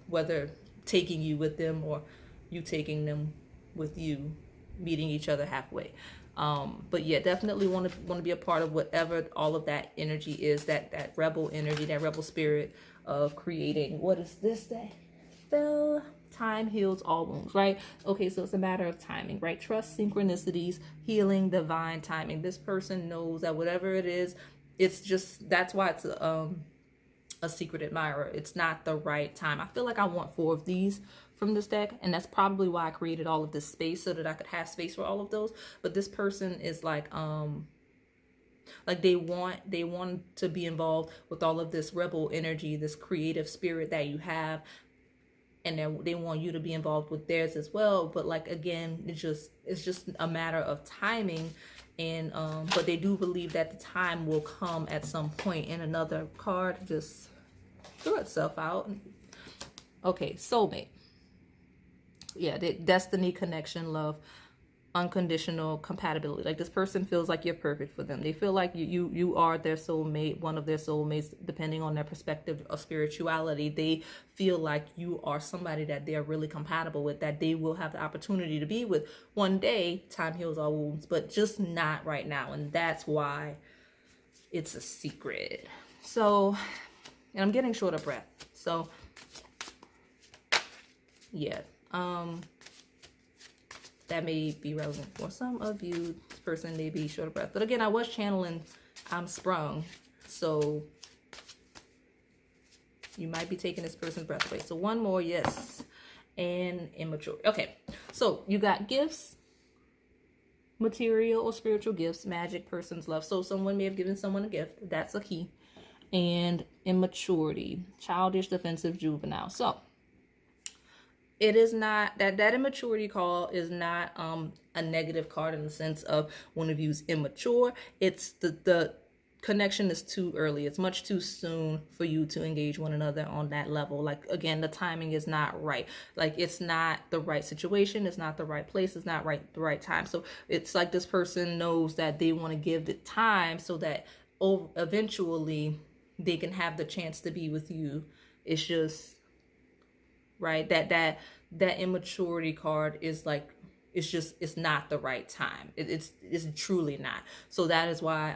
whether taking you with them or you taking them with you, meeting each other halfway. But yeah, definitely want to be a part of whatever all of that energy is, that rebel energy, that rebel spirit of creating. What is this that fell? Time heals all wounds, right? Okay, so it's a matter of timing, right? Trust synchronicities, healing, divine timing. This person knows that whatever it is, it's just, that's why it's a secret admirer. It's not the right time. I feel like I want 4 of these from this deck, and that's probably why I created all of this space, so that I could have space for all of those. But this person is like they want to be involved with all of this rebel energy, this creative spirit that you have, and they want you to be involved with theirs as well. But like, again, it's just a matter of timing. And but they do believe that the time will come at some point. And another card just threw itself out. Okay, soulmate. Yeah, destiny, connection, love, unconditional compatibility. Like, this person feels like you're perfect for them. They feel like you are their soulmate, one of their soulmates, depending on their perspective of spirituality. They feel like you are somebody that they're really compatible with, that they will have the opportunity to be with one day. Time heals all wounds, but just not right now. And that's why it's a secret. So, and I'm getting short of breath. So, yeah. That may be relevant for some of you. This person may be short of breath. But again, I was channeling Sprung. So you might be taking this person's breath away. So one more, yes. And immature. Okay. So you got gifts, material or spiritual gifts, magic, person's love. So someone may have given someone a gift. That's a key. And immaturity, childish, defensive, juvenile. So it is not that immaturity call is not a negative card in the sense of one of you's immature. It's the connection is too early. It's much too soon for you to engage one another on that level. Like, again, the timing is not right. Like, it's not the right situation. It's not the right place. It's not the right time. So it's like this person knows that they want to give it time so that eventually they can have the chance to be with you. It's just, right, that immaturity card is like, it's not the right time. It's truly not. So that is why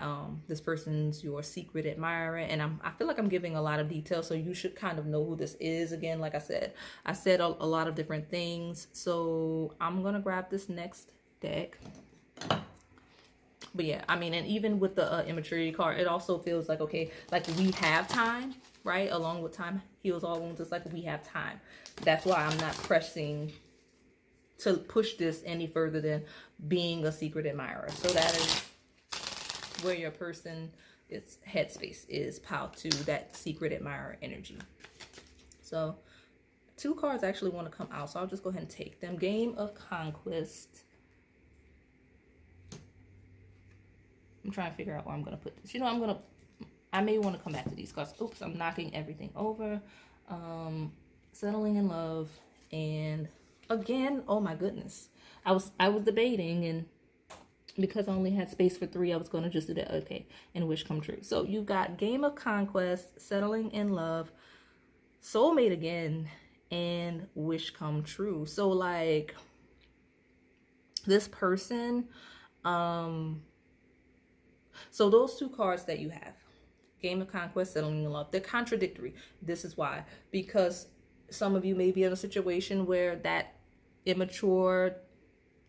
this person's your secret admirer. And I feel like I'm giving a lot of details, so you should kind of know who this is. Again, like I said a lot of different things. So I'm gonna grab this next deck. But yeah, I mean, and even with the immaturity card, it also feels like, okay, like we have time, right? Along with time heals all wounds. It's like we have time. That's why I'm not pressing to push this any further than being a secret admirer. So that is where your person its headspace is, pile 2, that secret admirer energy. So 2 cards actually want to come out, so I'll just go ahead and take them. Game of Conquest. I'm trying to figure out where I'm going to put this. You know, I may want to come back to these cards. Oops, I'm knocking everything over. Settling in love. And again, oh my goodness. I was debating, and because I only had space for 3, I was going to just do that. Okay. And wish come true. So you've got Game of Conquest, settling in love, soulmate again, and wish come true. So like this person, so those 2 cards that you have, Game of Conquest, settling in love, they're contradictory. This is why. Because some of you may be in a situation where that immature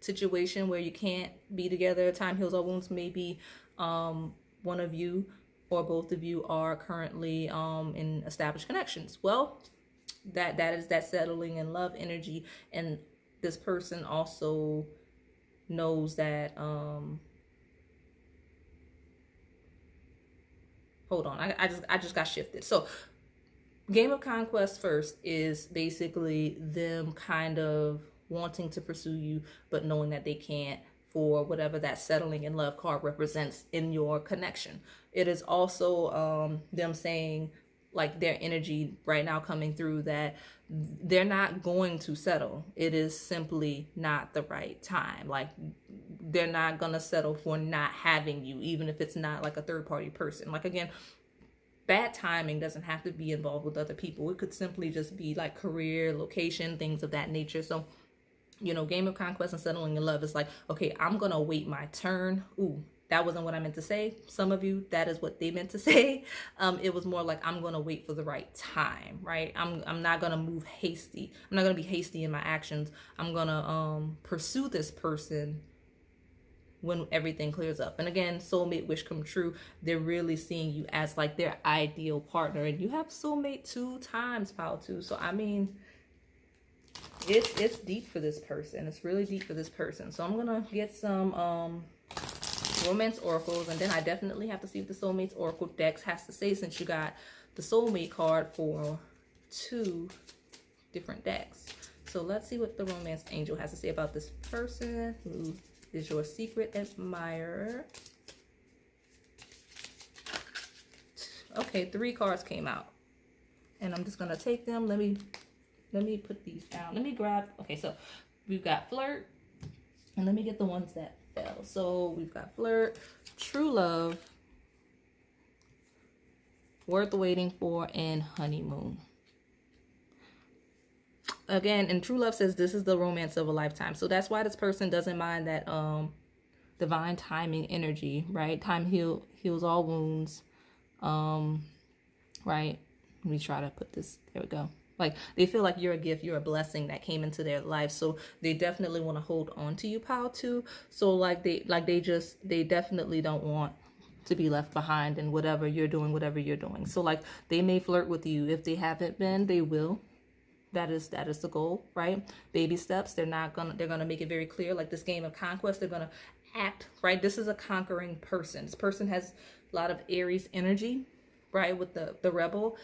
situation where you can't be together, time heals all wounds, maybe one of you or both of you are currently in established connections. Well, that is that settling in love energy, and this person also knows that hold on, I just got shifted. So Game of Conquest first is basically them kind of wanting to pursue you, but knowing that they can't for whatever that settling in love card represents in your connection. It is also them saying, like, their energy right now coming through, that they're not going to settle. It is simply not the right time. Like, they're not going to settle for not having you, even if it's not like a third party person. Like, again, bad timing doesn't have to be involved with other people. It could simply just be like career, location, things of that nature. So, you know, Game of Conquest and settling in love is like, okay, I'm going to wait my turn. Ooh, that wasn't what I meant to say. Some of you, that is what they meant to say. It was more like, I'm going to wait for the right time, right? I'm not going to move hasty. I'm not going to be hasty in my actions. I'm going to pursue this person when everything clears up. And again, soulmate, wish come true. They're really seeing you as like their ideal partner. And you have soulmate 2 times, pile 2. So, I mean, it's deep for this person. It's really deep for this person. So I'm going to get some romance oracles, and then I definitely have to see what the soulmates oracle decks has to say, since you got the soulmate card for 2 different decks. So let's see what the romance angel has to say about this person who is your secret admirer. Okay, 3 cards came out, and I'm just gonna take them. Let me put these down. Let me grab. Okay, so we've got flirt, and let me get the ones that fell. So we've got flirt, true love, worth waiting for, and honeymoon. Again, and true love says this is the romance of a lifetime. So that's why this person doesn't mind that divine timing energy, right? Time heals all wounds. Right? Let me try to put this. There we go. Like, they feel like you're a gift, you're a blessing that came into their life. So they definitely want to hold on to you, pile 2. So they definitely don't want to be left behind in whatever you're doing. So like, they may flirt with you. If they haven't been, they will. That is the goal, right? Baby steps. They're gonna make it very clear. Like this Game of Conquest, they're gonna act, right? This is a conquering person. This person has a lot of Aries energy, right? With the rebel.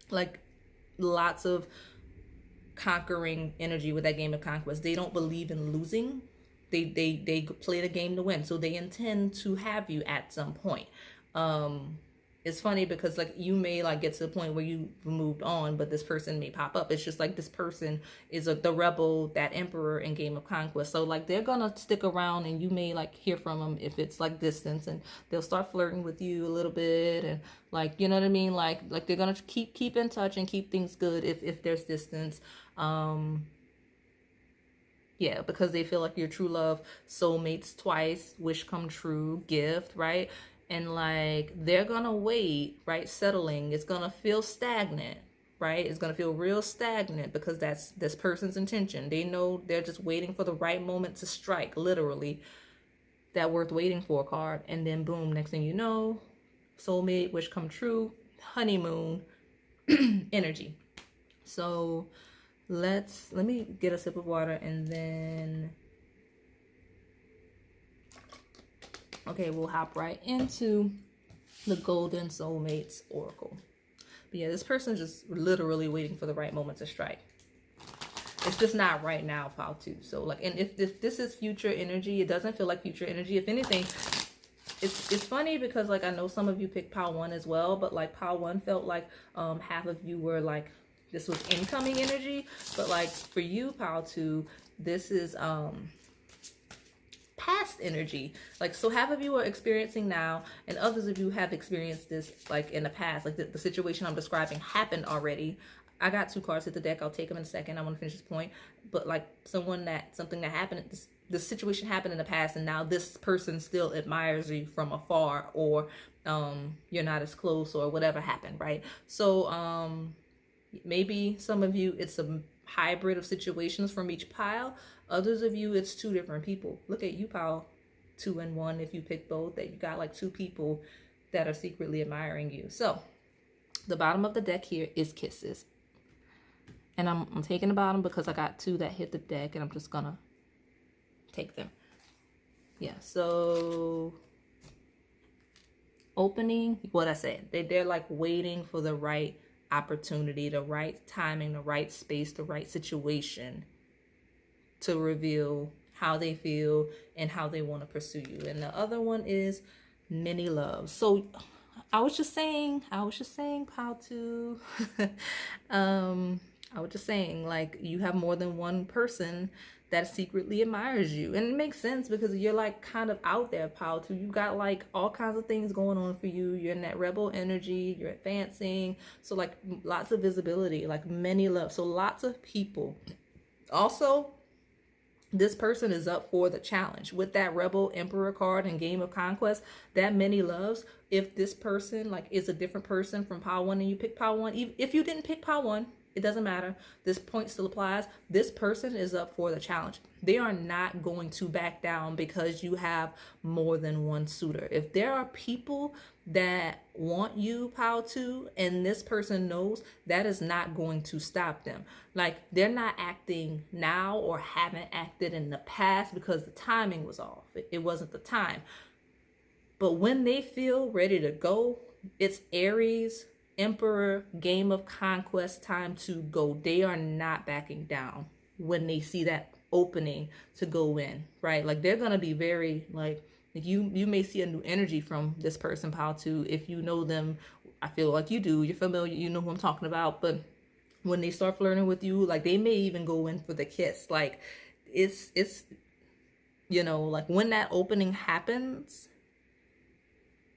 Like lots of conquering energy with that Game of Conquest. They don't believe in losing. They play the game to win. So they intend to have you at some point. It's funny because like you may like get to the point where you moved on, but this person may pop up. It's just like this person is the rebel, that emperor in Game of Conquest. So like they're gonna stick around, and you may like hear from them if it's like distance, and they'll start flirting with you a little bit, and like, you know what I mean? Like they're gonna keep in touch and keep things good if there's distance. Yeah, because they feel like your true love, soulmates twice, wish come true, gift, right? And like they're gonna wait, right? Settling, it's gonna feel stagnant, right? It's gonna feel real stagnant because that's this person's intention. They know they're just waiting for the right moment to strike, literally, that worth waiting for card. And then boom, next thing you know, soulmate, wish come true, honeymoon energy. So let me get a sip of water, and then Okay, we'll hop right into the Golden Soulmates Oracle. But yeah, this person's just literally waiting for the right moment to strike. It's just not right now, pile 2. So like, and if this is future energy, it doesn't feel like future energy. If anything, it's funny because like I know some of you picked pile 1 as well, but like pile 1 felt like half of you were like this was incoming energy, but like for you, pile 2, this is past energy. Like, so half of you are experiencing now and others of you have experienced this like in the past. Like the situation I'm describing happened already. I got 2 cards at the deck. I'll take them in a second. I want to finish this point. But like something that happened, this situation happened in the past, and now this person still admires you from afar, or you're not as close, or whatever happened, right? So maybe some of you, it's a hybrid of situations from each pile. Others of you, it's 2 different people. Look at you, pile 2 and 1. If you pick both, that you got like 2 people that are secretly admiring you. So the bottom of the deck here is kisses. And I'm taking the bottom because I got 2 that hit the deck, and I'm just gonna take them. Yeah, so opening, what I said, they're like waiting for the right opportunity, the right timing, the right space, the right situation to reveal how they feel and how they want to pursue you. And the other one is many loves. So I was just saying, pile 2. I was just saying, like, you have more than one person that secretly admires you. And it makes sense because you're like kind of out there, pile 2. You got like all kinds of things going on for you. You're in that rebel energy, you're advancing. So like lots of visibility, like many love. So lots of people. Also, this person is up for the challenge with that Rebel Emperor card and Game of Conquest, that many loves. If this person like is a different person from pile 1 and you pick pile 1, if you didn't pick pile 1, it doesn't matter. This point still applies. This person is up for the challenge. They are not going to back down because you have more than one suitor. If there are people that want you, pile 2, and this person knows, that is not going to stop them. Like, they're not acting now or haven't acted in the past because the timing was off. It wasn't the time. But when they feel ready to go, it's Aries, Emperor, Game of Conquest time to go. They are not backing down when they see that opening to go in, right? Like, they're gonna be very like you may see a new energy from this person, pile 2, if you know them. I feel like you do. You're familiar. You know who I'm talking about. But when they start flirting with you, like they may even go in for the kiss. Like it's you know, like when that opening happens,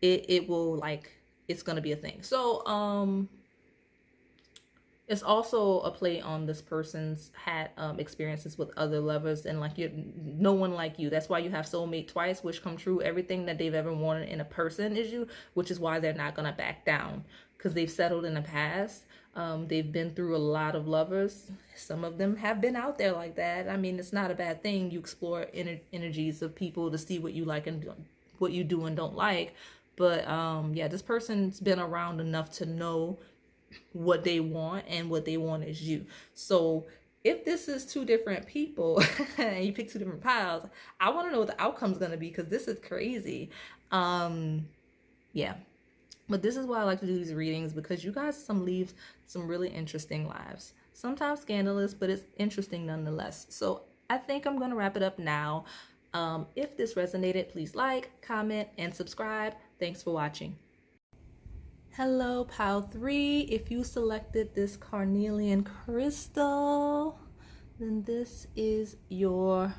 it will like, it's going to be a thing. So it's also a play on this person's had experiences with other lovers, and like no one like you. That's why you have soulmate twice, wish come true. Everything that they've ever wanted in a person is you, which is why they're not going to back down, because they've settled in the past. They've been through a lot of lovers. Some of them have been out there like that. I mean, it's not a bad thing. You explore energies of people to see what you like and what you do and don't like. But yeah, this person's been around enough to know what they want, and what they want is you. So if this is 2 different people and you pick 2 different piles, I want to know what the outcome's going to be, because this is crazy. Yeah. But this is why I like to do these readings, because you guys leave some really interesting lives. Sometimes scandalous, but it's interesting nonetheless. So I think I'm going to wrap it up now. If this resonated, please like, comment, and subscribe. Thanks for watching. Hello, pile 3. If you selected this Carnelian crystal, then this is your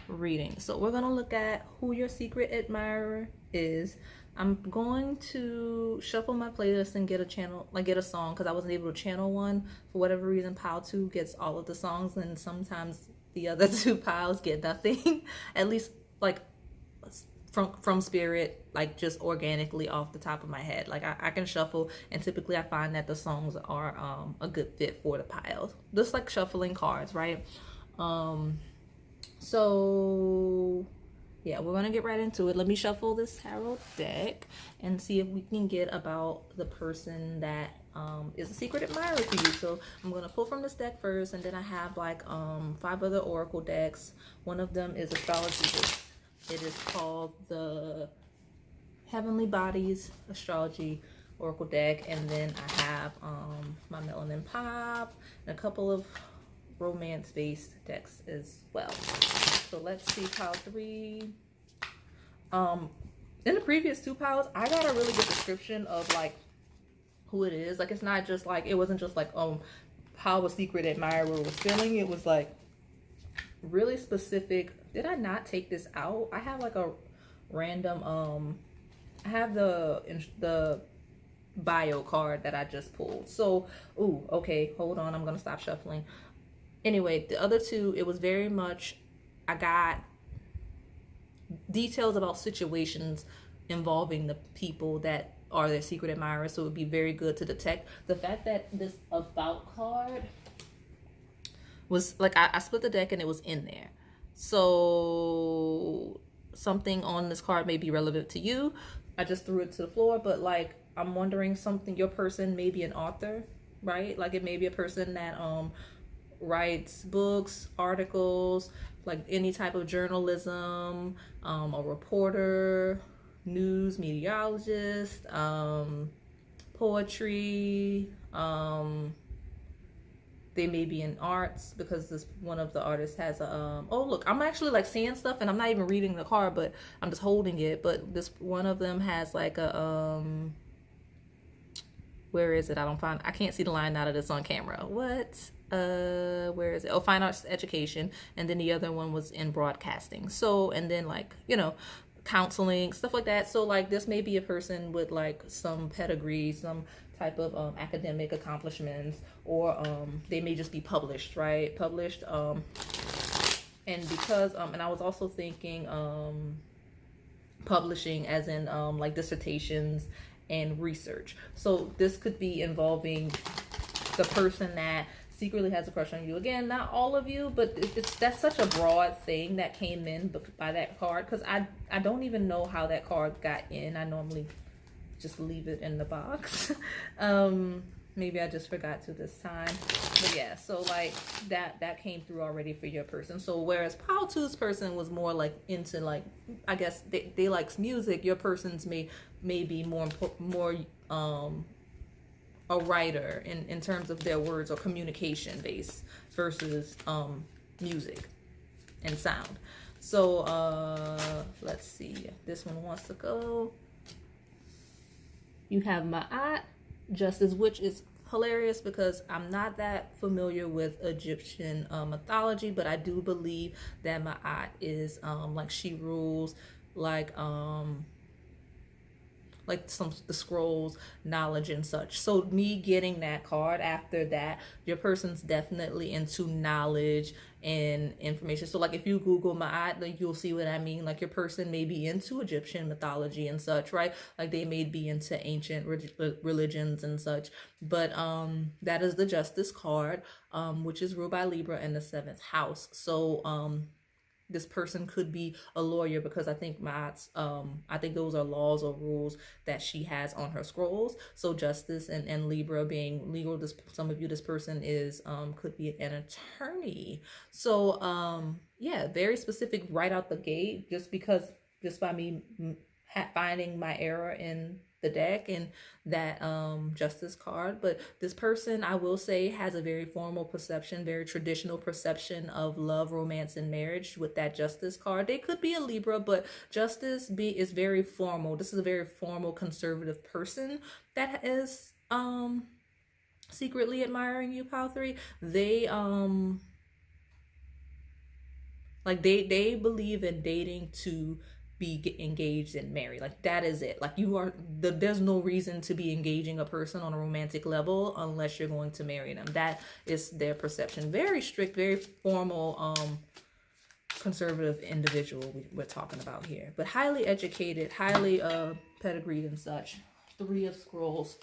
reading. So we're going to look at who your secret admirer is. I'm going to shuffle my playlist and get a song, because I wasn't able to channel one for whatever reason. Pile 2 gets all of the songs, and sometimes the other 2 piles get nothing. At least like from spirit, like just organically off the top of my head. Like I can shuffle, and typically I find that the songs are a good fit for the piles, just like shuffling cards, right? So yeah, we're gonna get right into it. Let me shuffle this tarot deck and see if we can get about the person that is a secret admirer for you. So I'm gonna pull from this deck first, and then I have like 5 other oracle decks. One of them is astrology. It is called the Heavenly Bodies Astrology Oracle deck, and then I have my Melanin Pop and a couple of romance-based decks as well. So let's see pile 3. In the previous 2 piles, I got a really good description of like who it is. Like, it's not just like, it wasn't just like how a secret admirer was feeling. It was like really specific. Did I not take this out? I have like a random I have the bio card that I just pulled. So, ooh, okay, hold on, I'm gonna stop shuffling. Anyway, the other 2, it was very much, I got details about situations involving the people that are their secret admirers, so it would be very good to detect. The fact that this about card was like, I split the deck and it was in there, so something on this card may be relevant to you. I just threw it to the floor, but like, I'm wondering something, your person may be an author, right? Like, it may be a person that writes books, articles, like any type of journalism, a reporter, news meteorologist, poetry, they may be in arts, because this one of the artists has a oh look, I'm actually like seeing stuff and I'm not even reading the card, but I'm just holding it. But this one of them has like a where is it? I can't see the line out of this on camera. What? Where is it? Oh, fine arts education. And then the other one was in broadcasting. So, and then like, you know, counseling, stuff like that. So like, this may be a person with like some pedigree, some type of academic accomplishments, or they may just be published, right? Published. And because and I was also thinking publishing as in like dissertations and research. So this could be involving the person that secretly has a crush on you. Again, not all of you, but that's such a broad thing that came in by that card, because I don't even know how that card got in. I normally just leave it in the box. Maybe I just forgot to this time. But yeah, so like that came through already for your person. So whereas pile 2's person was more like into like, I guess they likes music, your person's may be more a writer in terms of their words, or communication based versus music and sound. So let's see, this one wants to go. You have Ma'at Justice, which is hilarious because I'm not that familiar with Egyptian mythology, but I do believe that Ma'at is like she rules like the scrolls, knowledge and such. So me getting that card after that, your person's definitely into knowledge and information. So like if you Google Ma'at, like you'll see what I mean. Like your person may be into Egyptian mythology and such, right? Like they may be into ancient religions and such. But that is the Justice card, which is ruled by Libra in the 7th house. So this person could be a lawyer, because I think I think those are laws or rules that she has on her scrolls. So Justice and Libra being legal, some of you, this person is could be an attorney. So yeah, very specific right out the gate, just by me finding my error in the deck and that Justice card. But this person, I will say, has a very formal perception, very traditional perception of love, romance, and marriage with that Justice card. They could be a Libra, but Justice is very formal. This is a very formal, conservative person that is secretly admiring you, pile 3. They like they believe in dating to be engaged and married. Like that is it. Like there's no reason to be engaging a person on a romantic level unless you're going to marry them. That is their perception. Very strict, very formal, conservative individual we're talking about here, but highly educated, highly pedigreed and such. 3 of Scrolls.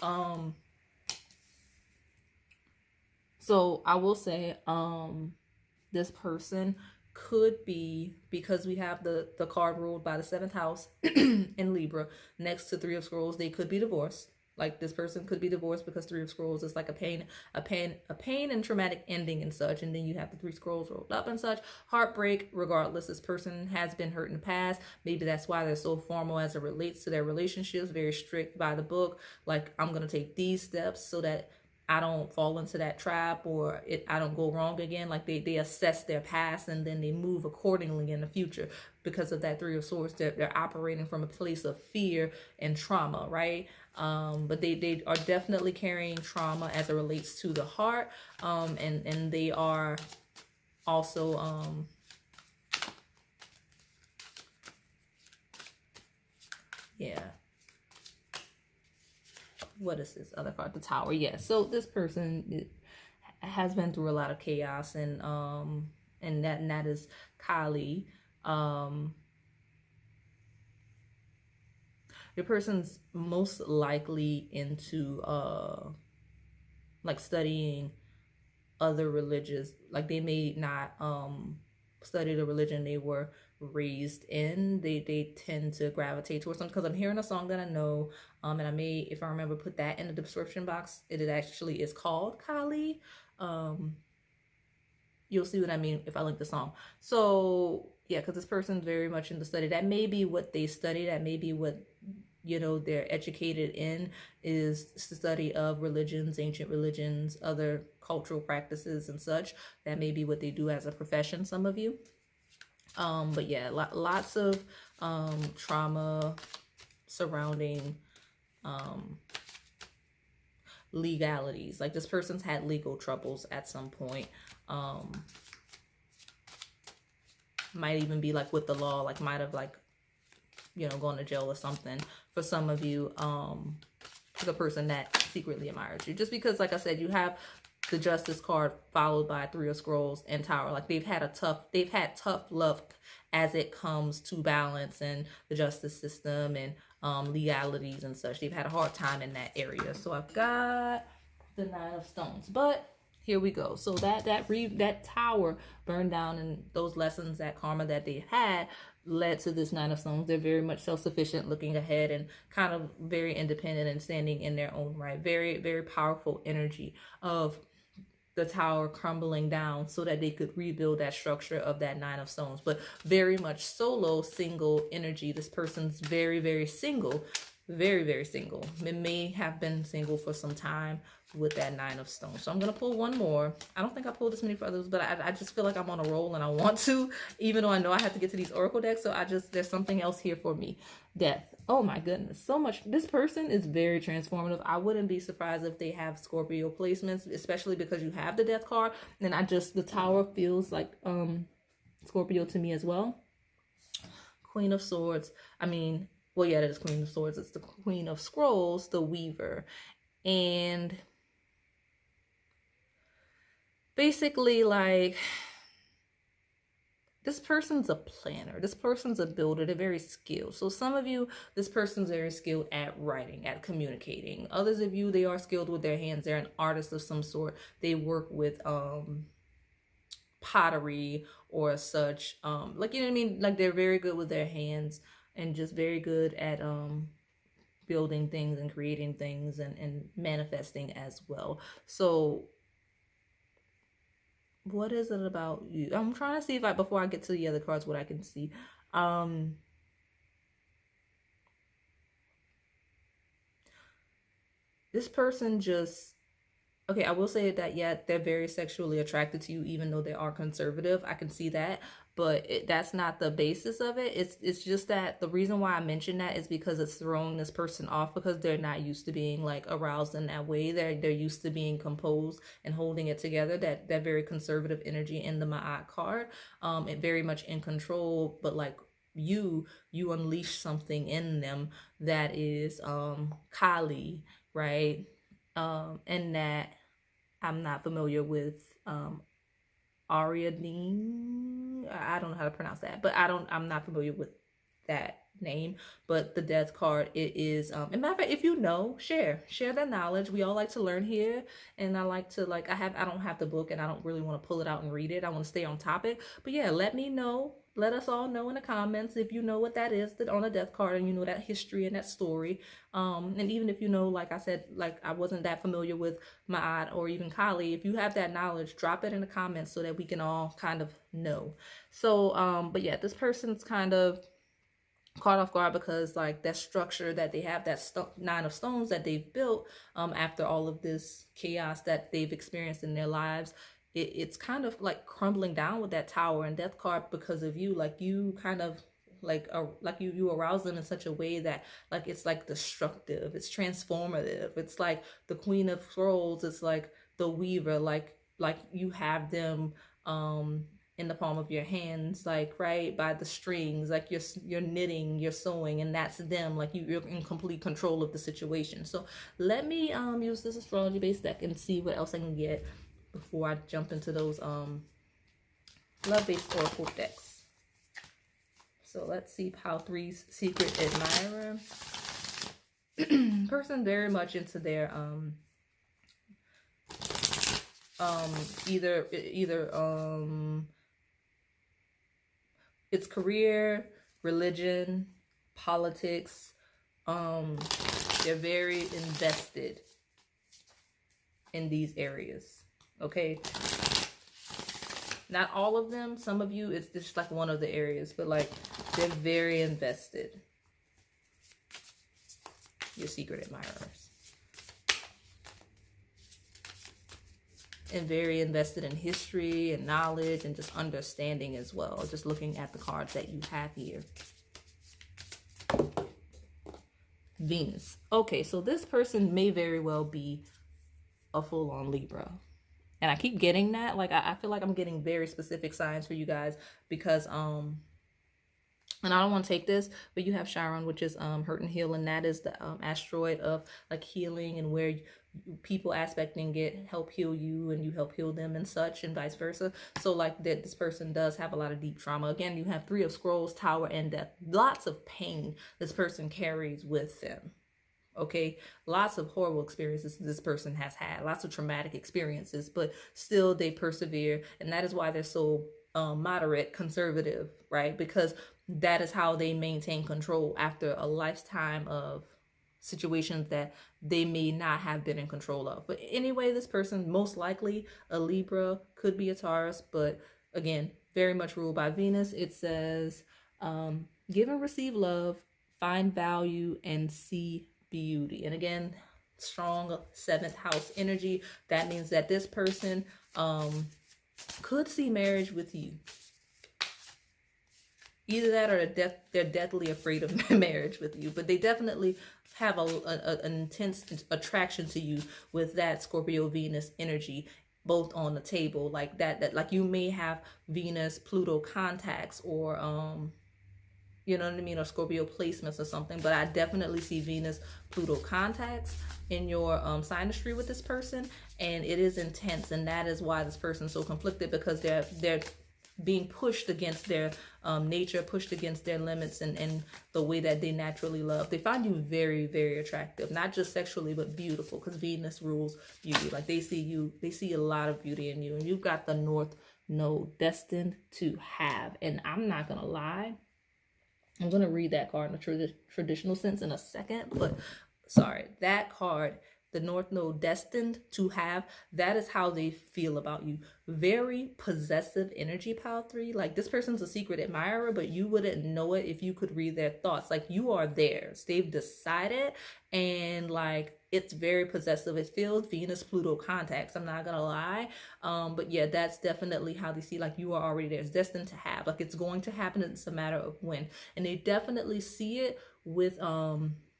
So I will say this person could be, because we have the card ruled by the 7th house in Libra next to 3 of Scrolls, they could be divorced. Like this person could be divorced because Three of Scrolls is like a pain and traumatic ending and such. And then you have the Three Scrolls rolled up and such. Heartbreak, regardless, this person has been hurt in the past. Maybe that's why they're so formal as it relates to their relationships, very strict by the book. Like, I'm going to take these steps so that I don't fall into that trap, or I don't go wrong again. Like they assess their past and then they move accordingly in the future. Because of that Three of Swords, they're operating from a place of fear and trauma, right? But they are definitely carrying trauma as it relates to the heart. And they are also yeah. What is this other card? The Tower. Yeah. So this person has been through a lot of chaos, and that is Kali. Your person's most likely into like studying other religions. Like they may not study the religion they were raised in. They tend to gravitate towards something, because I'm hearing a song that I know, and I may, if I remember, put that in the description box. It actually is called Kali. You'll see what I mean if I link the song. So yeah, because this person's very much into study. That may be what they study. That may be what, you know, they're educated in, is the study of religions, ancient religions, other cultural practices and such. That may be what they do as a profession, some of you. But yeah, lots of trauma surrounding legalities. Like this person's had legal troubles at some point. Might even be like with the law, like might have like, you know, gone to jail or something. For some of you, the person that secretly admires you. Just because, like I said, you have the Justice card followed by Three of Scrolls and Tower. Like they've had tough luck as it comes to balance and the justice system and legalities and such. They've had a hard time in that area. So I've got the Nine of Stones, but here we go. So that tower burned down, and those lessons, that karma that they had, led to this Nine of Stones. They're very much self-sufficient, looking ahead, and kind of very independent and standing in their own right. Very, very powerful energy of the tower crumbling down so that they could rebuild that structure of that Nine of Stones. But very much solo, single energy. This person's very, very single. Very, very single. It may have been single for some time with that Nine of Stones. So I'm going to pull one more. I don't think I pulled this many for others, but I just feel like I'm on a roll and I want to, even though I know I have to get to these Oracle decks. So there's something else here for me. Death. Oh my goodness. So much. This person is very transformative. I wouldn't be surprised if they have Scorpio placements, especially because you have the Death card. And the Tower feels like Scorpio to me as well. Queen of Swords. I mean, well, yeah, that is Queen of Swords. It's the Queen of Scrolls, the Weaver. And basically, like, this person's a planner. This person's a builder. They're very skilled. So some of you, this person's very skilled at writing, at communicating. Others of you, they are skilled with their hands. They're an artist of some sort. They work with pottery or such. Like, you know what I mean? Like, they're very good with their hands and just very good at building things and creating things and manifesting as well. So what is it about you? I'm trying to see if before I get to the other cards, what I can see. This person just, okay, I will say that, yeah, they're very sexually attracted to you, even though they are conservative. I can see that, but that's not the basis of it. It's just that the reason why I mention that is because it's throwing this person off, because they're not used to being like aroused in that way. They're used to being composed and holding it together. That very conservative energy in the Ma'at card, and very much in control. But like you unleash something in them that is Kali, right? And that I'm not familiar with Ariadne. I don't know how to pronounce that, but I'm not familiar with that name. But the Death card, it is and matter of fact, if you know, share that knowledge. We all like to learn here, and I like to, like, I don't have the book and I don't really want to pull it out and read it. I want to stay on topic. But yeah, let me know let us all know in the comments if you know what that is, that on a death card, and you know that history and that story. And even if you know, like I said, like I wasn't that familiar with Ma'at or even Kali, if you have that knowledge, drop it in the comments so that we can all kind of know. So but yeah, this person's kind of caught off guard because like that structure that they have, that nine of stones that they've built after all of this chaos that they've experienced in their lives, it's kind of like crumbling down with that tower and death card because of you. Like you kind of like you arouse them in such a way that like it's like destructive, it's transformative, it's like the Queen of Scrolls, it's like the Weaver, like you have them in the palm of your hands, like right by the strings, like you're knitting, you're sewing, and that's them. Like you're in complete control of the situation. So let me use this astrology based deck and see what else I can get before I jump into those love based oracle decks. So let's see, Pile 3's secret admirer. Person very much into their either it's career, religion, politics. They're very invested in these areas. Okay. Not all of them. Some of you, it's just like one of the areas, but like they're very invested. Your secret admirers. And very invested in history and knowledge and just understanding as well. Just looking at the cards that you have here. Venus. Okay, so this person may very well be a full-on Libra. And I keep getting that. Like, I feel like I'm getting very specific signs for you guys because, and I don't want to take this, but you have Chiron, which is hurt and heal, and that is the asteroid of like healing and where people aspecting it help heal you and you help heal them and such, and vice versa. So like that, this person does have a lot of deep trauma. Again, you have 3 of Scrolls, Tower, and Death. Lots of pain this person carries with them. Okay, lots of horrible experiences this person has had, lots of traumatic experiences, but still they persevere, and that is why they're so moderate, conservative, right? Because that is how they maintain control after a lifetime of situations that they may not have been in control of. But anyway, this person most likely a Libra, could be a Taurus, but again, very much ruled by Venus. It says give and receive love, find value, and see beauty. And again, strong 7th house energy. That means that this person could see marriage with you. Either that or they're deathly afraid of marriage with you, but they definitely have an intense attraction to you with that Scorpio Venus energy, both on the table. Like that like you may have Venus Pluto contacts, or you know what I mean, or Scorpio placements or something, but I definitely see Venus Pluto contacts in your synastry with this person, and it is intense, and that is why this person's so conflicted, because they're being pushed against their nature, pushed against their limits and the way that they naturally love. They find you very, very attractive, not just sexually, but beautiful, because Venus rules beauty. Like they see a lot of beauty in you, and you've got the North Node, destined to have. And I'm not gonna lie, I'm gonna read that card in a traditional sense in a second, but sorry, that card, the North Node, destined to have, that is how they feel about you. Very possessive energy, Pile 3. Like this person's a secret admirer, but you wouldn't know it if you could read their thoughts. Like you are theirs. They've decided, and like it's very possessive. It feels Venus Pluto contacts, I'm not gonna lie. But yeah, that's definitely how they see, like you are already there. It's destined to have, like it's going to happen, it's a matter of when. And they definitely see it with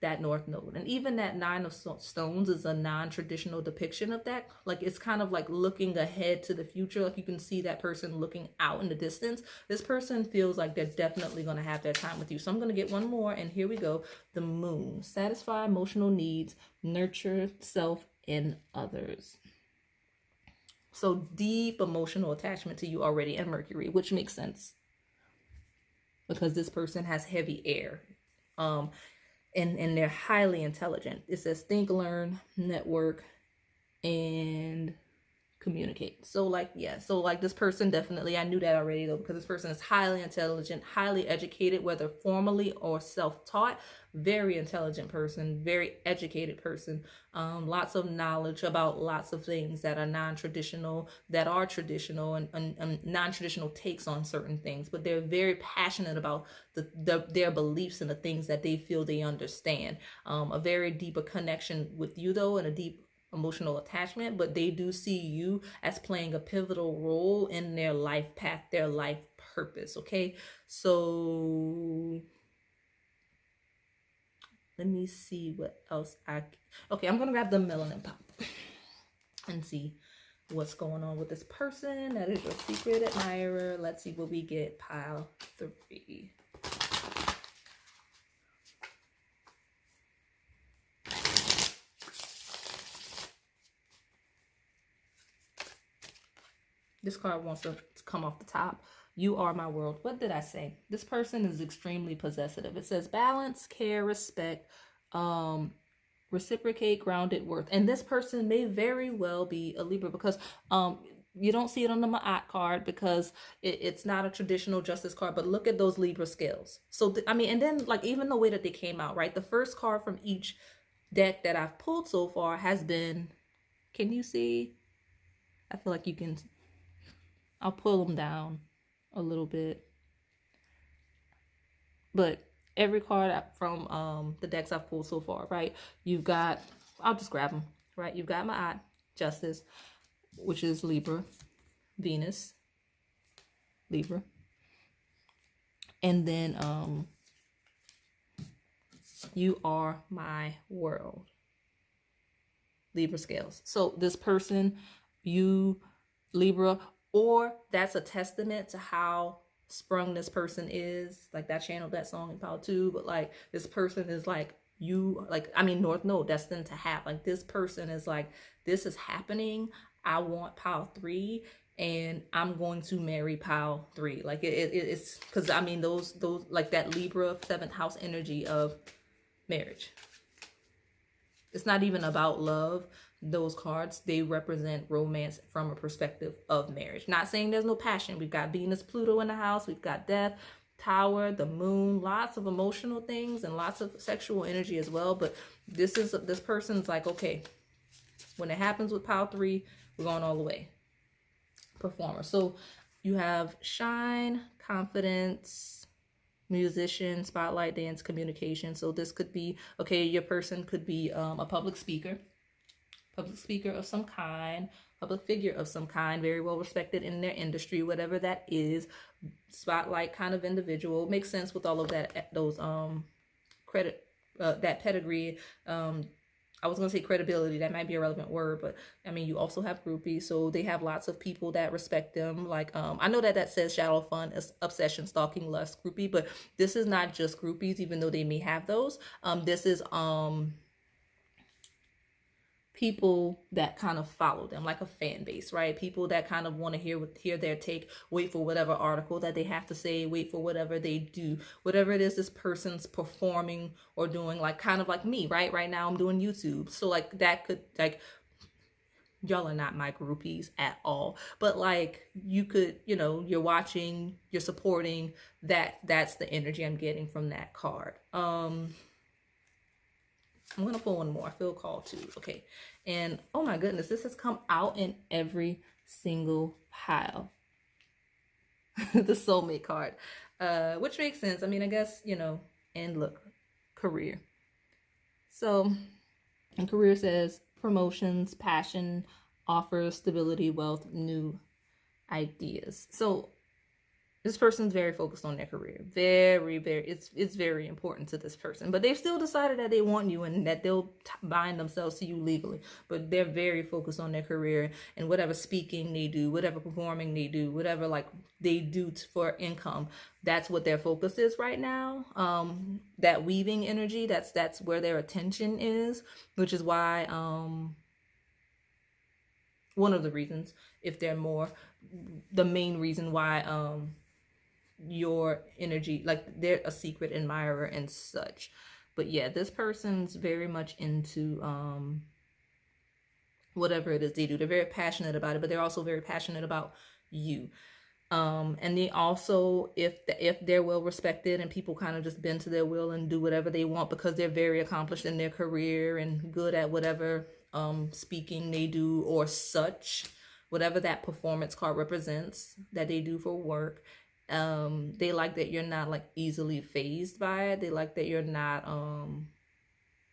that North Node. And even that 9 of Stones is a non-traditional depiction of that. Like it's kind of like looking ahead to the future. Like you can see that person looking out in the distance. This person feels like they're definitely going to have their time with you. So I'm going to get one more, and here we go. The Moon. Satisfy emotional needs, nurture self and others. So deep emotional attachment to you already, and Mercury, which makes sense because this person has heavy air. And they're highly intelligent. It says think, learn, network, and communicate. So like, yeah, so like this person definitely, I knew that already though, because this person is highly intelligent, highly educated, whether formally or self-taught. Very intelligent person, very educated person, lots of knowledge about lots of things that are non-traditional, that are traditional, and non-traditional takes on certain things, but they're very passionate about their beliefs and the things that they feel they understand. A very deeper connection with you though, and a deep emotional attachment, but they do see you as playing a pivotal role in their life path, their life purpose. Okay, so let me see what else okay, I'm gonna grab the melanin pop and see what's going on with this person that is your secret admirer. Let's see what we get. Pile 3. This card wants to come off the top. You are my world. What did I say? This person is extremely possessive. It says balance, care, respect, reciprocate, grounded, worth. And this person may very well be a Libra, because you don't see it on the Ma'at card because it's not a traditional justice card, but look at those Libra scales. So, I mean, and then like even the way that they came out, right? The first card from each deck that I've pulled so far has been, can you see? I feel like you can. I'll pull them down a little bit. But every card from the decks I've pulled so far, right? You've got, I'll just grab them, right? You've got Ma'at, Justice, which is Libra, Venus, Libra. And then you are my world, Libra scales. So this person, you, Libra, or that's a testament to how sprung this person is. Like that channeled that song in Power 2, but like this person is like you, like, I mean, North Node, destined to have, like this person is like, this is happening. I want Power 3 and I'm going to marry Power 3. Like it's because I mean, those like that Libra 7th house energy of marriage. It's not even about love. Those cards, they represent romance from a perspective of marriage. Not saying there's no passion. We've got Venus, Pluto in the house. We've got death, Tower, the moon, lots of emotional things and lots of sexual energy as well. But this person's like, okay, when it happens with Power 3, we're going all the way. Performer. So you have shine, confidence, musician, spotlight, dance, communication. So this could be, okay, your person could be a public speaker of some kind, public figure of some kind, very well respected in their industry, whatever that is, spotlight kind of individual. Makes sense with all of that, those that pedigree. I was gonna say credibility, that might be a relevant word, but I mean, you also have groupies, so they have lots of people that respect them. Like, I know that says shadow fun, obsession, stalking, lust, groupie, but this is not just groupies, even though they may have those. This is people that kind of follow them, like a fan base, right? People that kind of want to hear their take, wait for whatever article that they have to say, wait for whatever they do, whatever it is this person's performing or doing, like kind of like me, right? Right now I'm doing YouTube. So like that could, like, y'all are not my groupies at all, but like you could, you know, you're watching, you're supporting, that's the energy I'm getting from that card. I'm going to pull one more. I feel called to. Okay. And oh my goodness, this has come out in every single pile. The soulmate card, which makes sense. I mean, I guess, you know, and look, career. So, and career says promotions, passion, offers, stability, wealth, new ideas. So this person's very focused on their career. Very, very, it's very important to this person. But they've still decided that they want you and that they'll bind themselves to you legally. But they're very focused on their career and whatever speaking they do, whatever performing they do, whatever like they do for income. That's what their focus is right now. That weaving energy, that's where their attention is, which is why one of the reasons, if they're more, the main reason why your energy, like they're a secret admirer and such. But yeah, this person's very much into whatever it is they do. They're very passionate about it, but they're also very passionate about you. And they also, if they're well respected and people kind of just bend to their will and do whatever they want because they're very accomplished in their career and good at whatever speaking they do or such, whatever that performance card represents that they do for work. They like that you're not like easily fazed by it. They like that you're not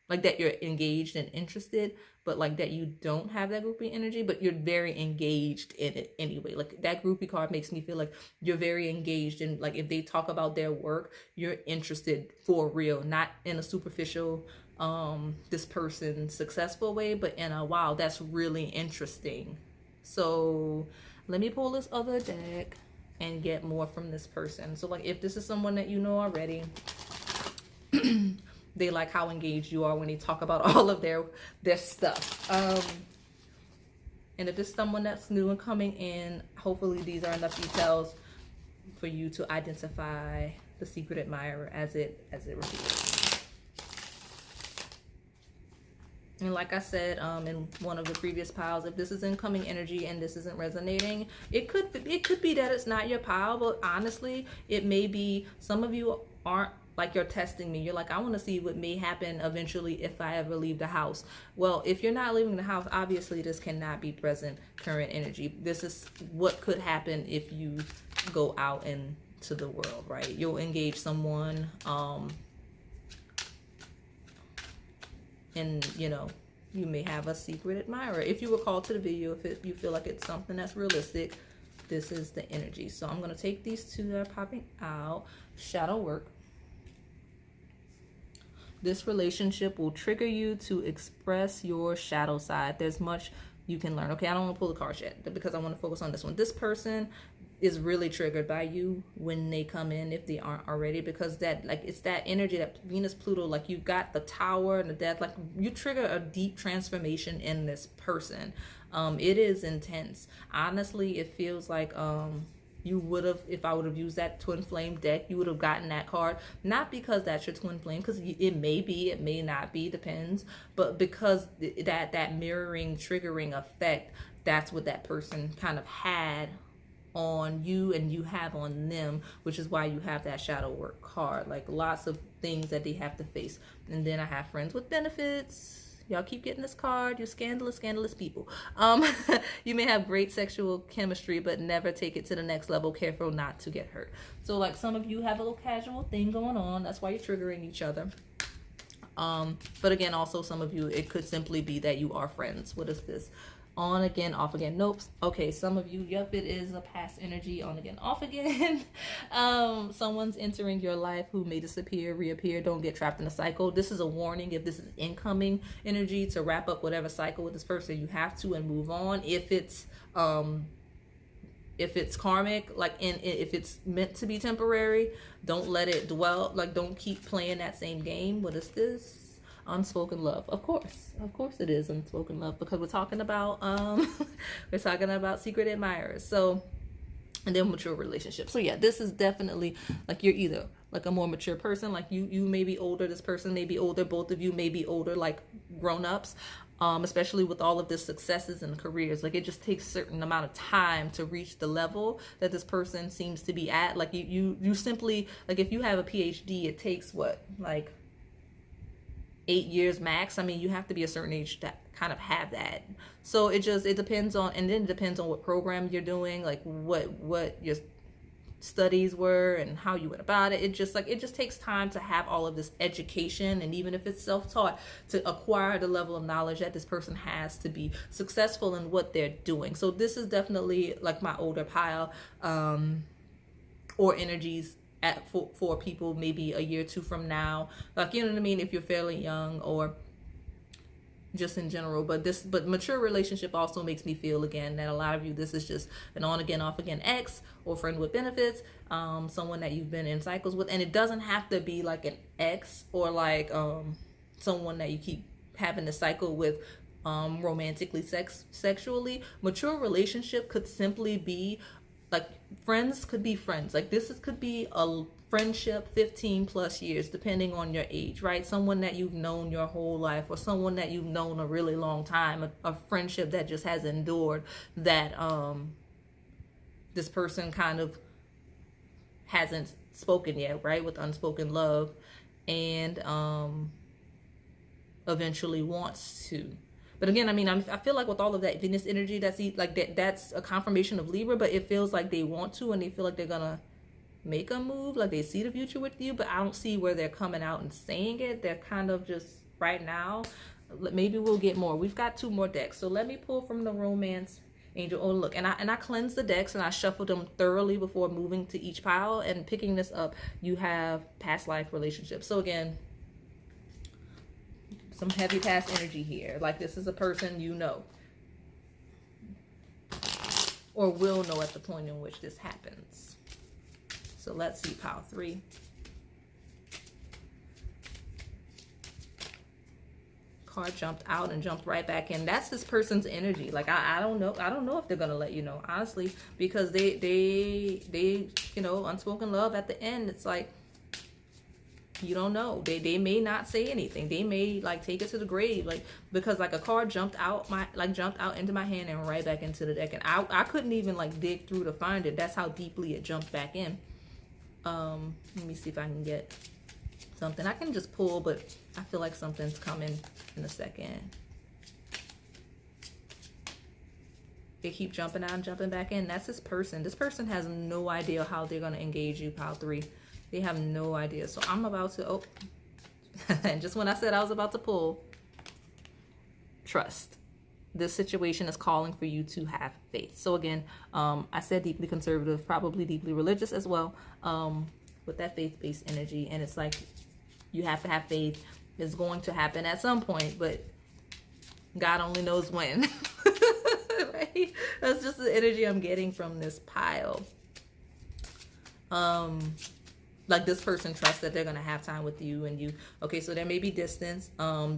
like that you're engaged and interested, but like that you don't have that groupie energy, but you're very engaged in it anyway. Like that groupie card makes me feel like you're very engaged, and like if they talk about their work, you're interested for real, not in a superficial this person's successful way, but in a wow, that's really interesting. So let me pull this other deck and get more from this person. So like if this is someone that you know already, they like how engaged you are when they talk about all of their stuff. And if it's someone that's new and coming in, hopefully these are enough details for you to identify the secret admirer as it reveals. And like I said in one of the previous piles, if this is incoming energy and this isn't resonating, it could be that it's not your pile, but honestly, it may be some of you aren't, like you're testing me. You're like, I want to see what may happen eventually if I ever leave the house. Well, if you're not leaving the house, obviously this cannot be present current energy. This is what could happen if you go out into the world, right? You'll engage someone, and you know, you may have a secret admirer. If you were called to the video, if you feel like it's something that's realistic, this is the energy. So I'm going to take these two that are popping out. Shadow work. This relationship will trigger you to express your shadow side. There's much you can learn. Okay, I don't want to pull the cards yet because I want to focus on this one. This person is really triggered by you when they come in, if they aren't already, because that, like, it's that energy, that Venus Pluto, like you've got the Tower and the Death, like you trigger a deep transformation in this person. It is intense. Honestly, it feels like you would have, if I would have used that twin flame deck, you would have gotten that card, not because that's your twin flame, because it may be, it may not be, depends, but because that mirroring, triggering effect, that's what that person kind of had on you and you have on them, which is why you have that shadow work card, like lots of things that they have to face. And then I have friends with benefits. Y'all keep getting this card. You're scandalous people. You may have great sexual chemistry, but never take it to the next level. Careful not to get hurt. So like some of you have a little casual thing going on. That's why you're triggering each other. But again, also some of you, it could simply be that you are friends. What is this? On again, off again. Nope. Okay, some of you, yep, it is a past energy, on again, off again. Someone's entering your life who may disappear, reappear. Don't get trapped in a cycle. This is a warning. If this is incoming energy, to wrap up whatever cycle with this person, you have to, and move on. If it's karmic, like, if it's meant to be temporary, don't let it dwell. Like, don't keep playing that same game. What is this? Unspoken love. Of course it is unspoken love, because we're talking about we're talking about secret admirers. So, and then mature relationships. So yeah, this is definitely like you're either like a more mature person, like you may be older, this person may be older, both of you may be older, like grown-ups, especially with all of the successes and careers. Like it just takes a certain amount of time to reach the level that this person seems to be at. Like you simply, like if you have a PhD, it takes what, like 8 years max. I mean, you have to be a certain age to kind of have that. So it depends on, and then it depends on what program you're doing, like what your studies were and how you went about it. It just takes time to have all of this education, and even if it's self-taught, to acquire the level of knowledge that this person has to be successful in what they're doing. So this is definitely like my older pile, or energies for people maybe a year or two from now, like, you know what I mean, if you're fairly young, or just in general. But mature relationship also makes me feel again that a lot of you, this is just an on again, off again ex, or friend with benefits, someone that you've been in cycles with. And it doesn't have to be like an ex, or like someone that you keep having to cycle with romantically, sexually. Mature relationship could simply be like friends, could be friends. Like could be a friendship 15 plus years, depending on your age, right? Someone that you've known your whole life, or someone that you've known a really long time, a friendship that just has endured, that this person kind of hasn't spoken yet, right? With unspoken love, and eventually wants to. But again, I mean, I feel like with all of that Venus energy, that's a confirmation of Libra, but it feels like they want to, and they feel like they're gonna make a move, like they see the future with you, but I don't see where they're coming out and saying it. They're kind of just right now. Maybe we'll get more. We've got 2 more decks, so let me pull from the Romance Angel. Oh, look, and I cleansed the decks and I shuffled them thoroughly before moving to each pile. And picking this up, you have past life relationships. So again, some heavy past energy here. Like this is a person you know, or will know at the point in which this happens. So let's see, pile 3. Card jumped out and jumped right back in. That's this person's energy. Like I don't know. I don't know if they're gonna let you know, honestly, because they you know, unspoken love at the end. It's like you don't know. They may not say anything. They may like take it to the grave, like because like a card jumped out into my hand and right back into the deck, and I couldn't even like dig through to find it. That's how deeply it jumped back in. Let me see if I can get something. I can just pull, but I feel like something's coming in a second. They keep jumping out and jumping back in. That's this person. This person has no idea how they're going to engage you, pile 3. They have no idea. So I'm about to, oh, and just when I said I was about to pull, trust. This situation is calling for you to have faith. So again, I said deeply conservative, probably deeply religious as well, with that faith-based energy. And it's like, you have to have faith. It's going to happen at some point, but God only knows when. Right? That's just the energy I'm getting from this pile. Like this person trusts that they're going to have time with you, and you, okay, so there may be distance.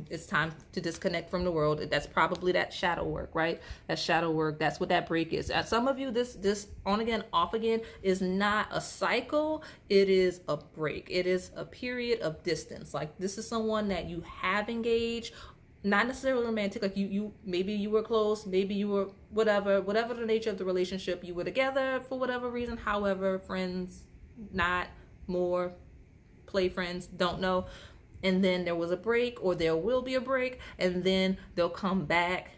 It's time to disconnect from the world. That's probably that shadow work, right? That shadow work. That's what that break is. At some of you, this on again, off again is not a cycle. It is a break. It is a period of distance. Like this is someone that you have engaged, not necessarily romantic. Like you maybe you were close, maybe you were whatever the nature of the relationship, you were together for whatever reason. However, friends, not more, play friends, don't know. And then there was a break, or there will be a break, and then they'll come back,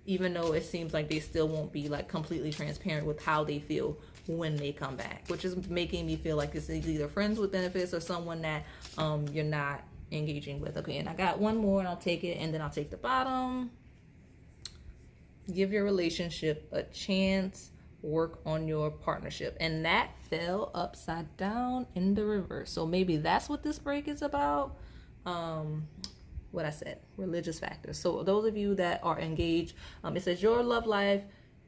even though it seems like they still won't be like completely transparent with how they feel when they come back, which is making me feel like this is either friends with benefits or someone that you're not engaging with. Okay, and I got one more, and I'll take it, and then I'll take the bottom. Give your relationship a chance. Work on your partnership. And that fell upside down in the reverse. So maybe that's what this break is about. What I said, religious factors. So those of you that are engaged, it says your love life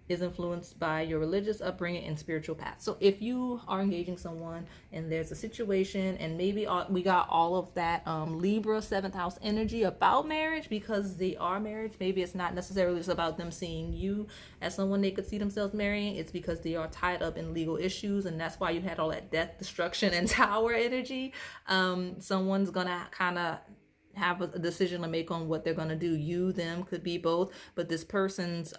is influenced by your religious upbringing and spiritual path. So if you are engaging someone and there's a situation, and maybe we got all of that Libra 7th house energy about marriage, because they are married. Maybe it's not necessarily just about them seeing you as someone they could see themselves marrying. It's because they are tied up in legal issues, and that's why you had all that death, destruction, and tower energy. Someone's gonna kind of have a decision to make on what they're gonna do. You, them, could be both, but this person's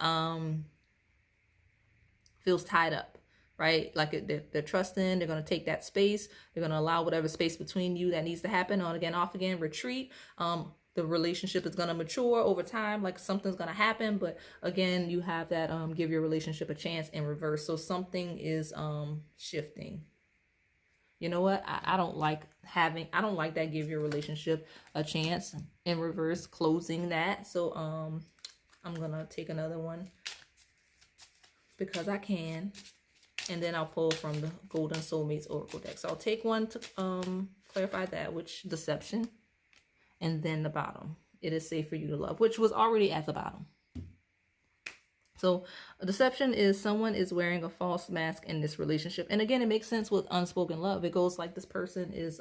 feels tied up, right? Like they're trusting, they're going to take that space, they're going to allow whatever space between you that needs to happen, on again, off again, retreat. The relationship is going to mature over time, like something's going to happen, but again, you have that give your relationship a chance in reverse. So something is shifting. You know what? I don't like that give your relationship a chance in reverse, closing that. So I'm going to take another one, because I can, and then I'll pull from the Golden Soulmates Oracle deck. So I'll take one to clarify that, which deception, and then the bottom. It is safe for you to love, which was already at the bottom. So deception is someone is wearing a false mask in this relationship. And again, it makes sense with unspoken love. It goes like this person is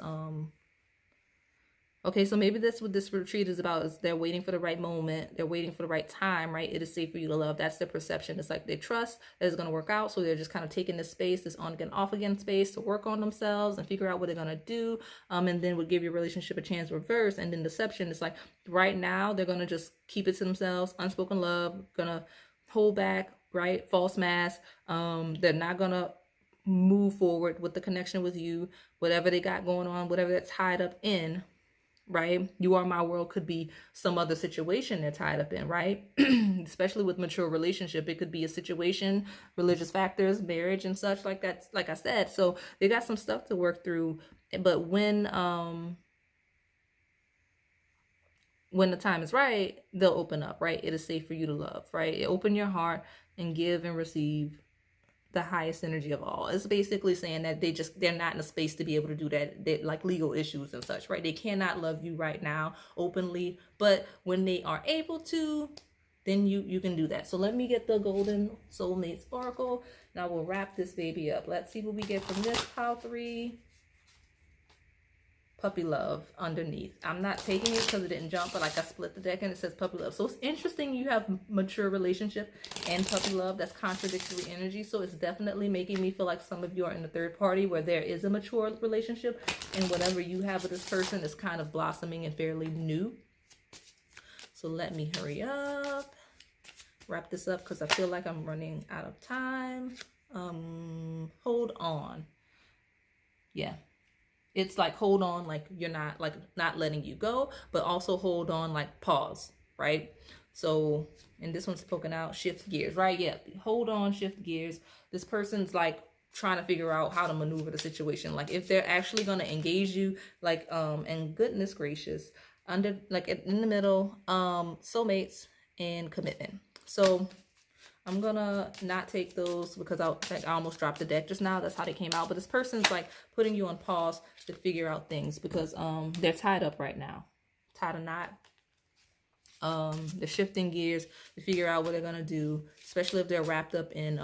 Okay, so maybe that's what this retreat is about, is they're waiting for the right moment. They're waiting for the right time, right? It is safe for you to love. That's their perception. It's like they trust that it's going to work out. So they're just kind of taking this space, this on again, off again space to work on themselves and figure out what they're going to do. And then would give your relationship a chance reverse. And then deception, it's like right now they're going to just keep it to themselves. Unspoken love, going to hold back, right? False mask. They're not going to move forward with the connection with you, whatever they got going on, whatever they're tied up in. Right? You Are My World could be some other situation they're tied up in, right? Especially with mature relationship. It could be a situation, religious factors, marriage and such like that, like I said. So they got some stuff to work through. But when the time is right, they'll open up, right? It is safe for you to love, right? Open your heart and give and receive the highest energy of all. It's basically saying that they're not in a space to be able to do that. They like legal issues and such, right? They cannot love you right now openly, but when they are able to, then you can do that. So let me get the golden soulmate sparkle. Now we'll wrap this baby up. Let's see what we get from this pile 3. Puppy love underneath. I'm not taking it because it didn't jump, but like I split the deck and it says puppy love. So it's interesting you have mature relationship and puppy love. That's contradictory energy. So it's definitely making me feel like some of you are in the third party where there is a mature relationship and whatever you have with this person is kind of blossoming and fairly new. So let me hurry up, wrap this up because I feel like I'm running out of time. Hold on. Yeah. It's like hold on, like you're not letting you go, but also hold on, like pause, right? So, and this one's poking out, shift gears, right? Yeah, hold on, shift gears. This person's like trying to figure out how to maneuver the situation. Like if they're actually going to engage you, like, and goodness gracious, under, like in the middle, soulmates and commitment. So I'm gonna not take those because I almost dropped the deck just now. That's how they came out. But this person's like putting you on pause to figure out things because they're tied up right now, tied a knot. They're shifting gears to figure out what they're gonna do, especially if they're wrapped up in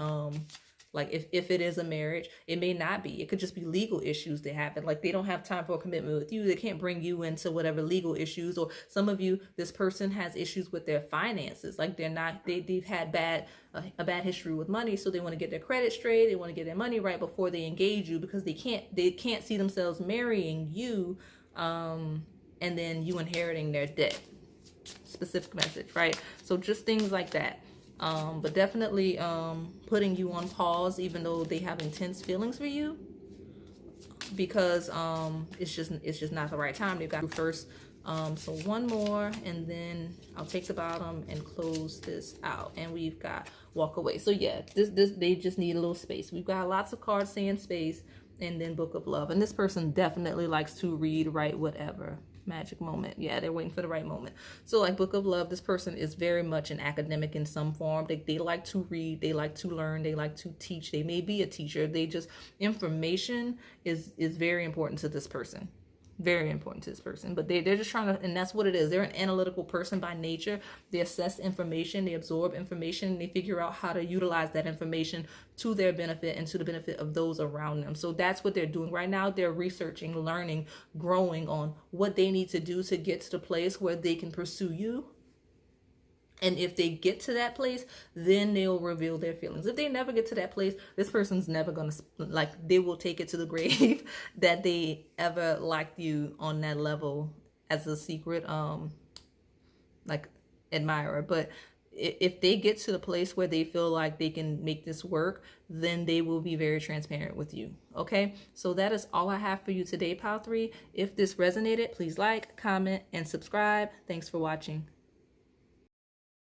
like if it is a marriage. It may not be. It could just be legal issues they have. Like they don't have time for a commitment with you. They can't bring you into whatever legal issues. Or some of you, this person has issues with their finances. Like they've had a bad history with money, so they want to get their credit straight. They want to get their money right before they engage you because they can't see themselves marrying you, and then you inheriting their debt. Specific message, right? So just things like that. But definitely putting you on pause even though they have intense feelings for you because it's just not the right time. They've got first. So one more and then I'll take the bottom and close this out and we've got walk away. So yeah, this they just need a little space. We've got lots of cards saying space and then book of love, and this person definitely likes to read, write, whatever. Magic moment. Yeah, they're waiting for the right moment. So like book of love, this person is very much an academic in some form. They like to read, they like to learn, they like to teach. They may be a teacher. They just, information is very important to this person. Very important to this person, but they're just trying to, and that's what it is. They're an analytical person by nature. They assess information, they absorb information, and they figure out how to utilize that information to their benefit and to the benefit of those around them. So that's what they're doing right now. They're researching, learning, growing on what they need to do to get to the place where they can pursue you. And if they get to that place, then they'll reveal their feelings. If they never get to that place, this person's never going to, like, they will take it to the grave that they ever liked you on that level as a secret, like, admirer. But if they get to the place where they feel like they can make this work, then they will be very transparent with you. Okay, so that is all I have for you today, Pile 3. If this resonated, please like, comment, and subscribe. Thanks for watching.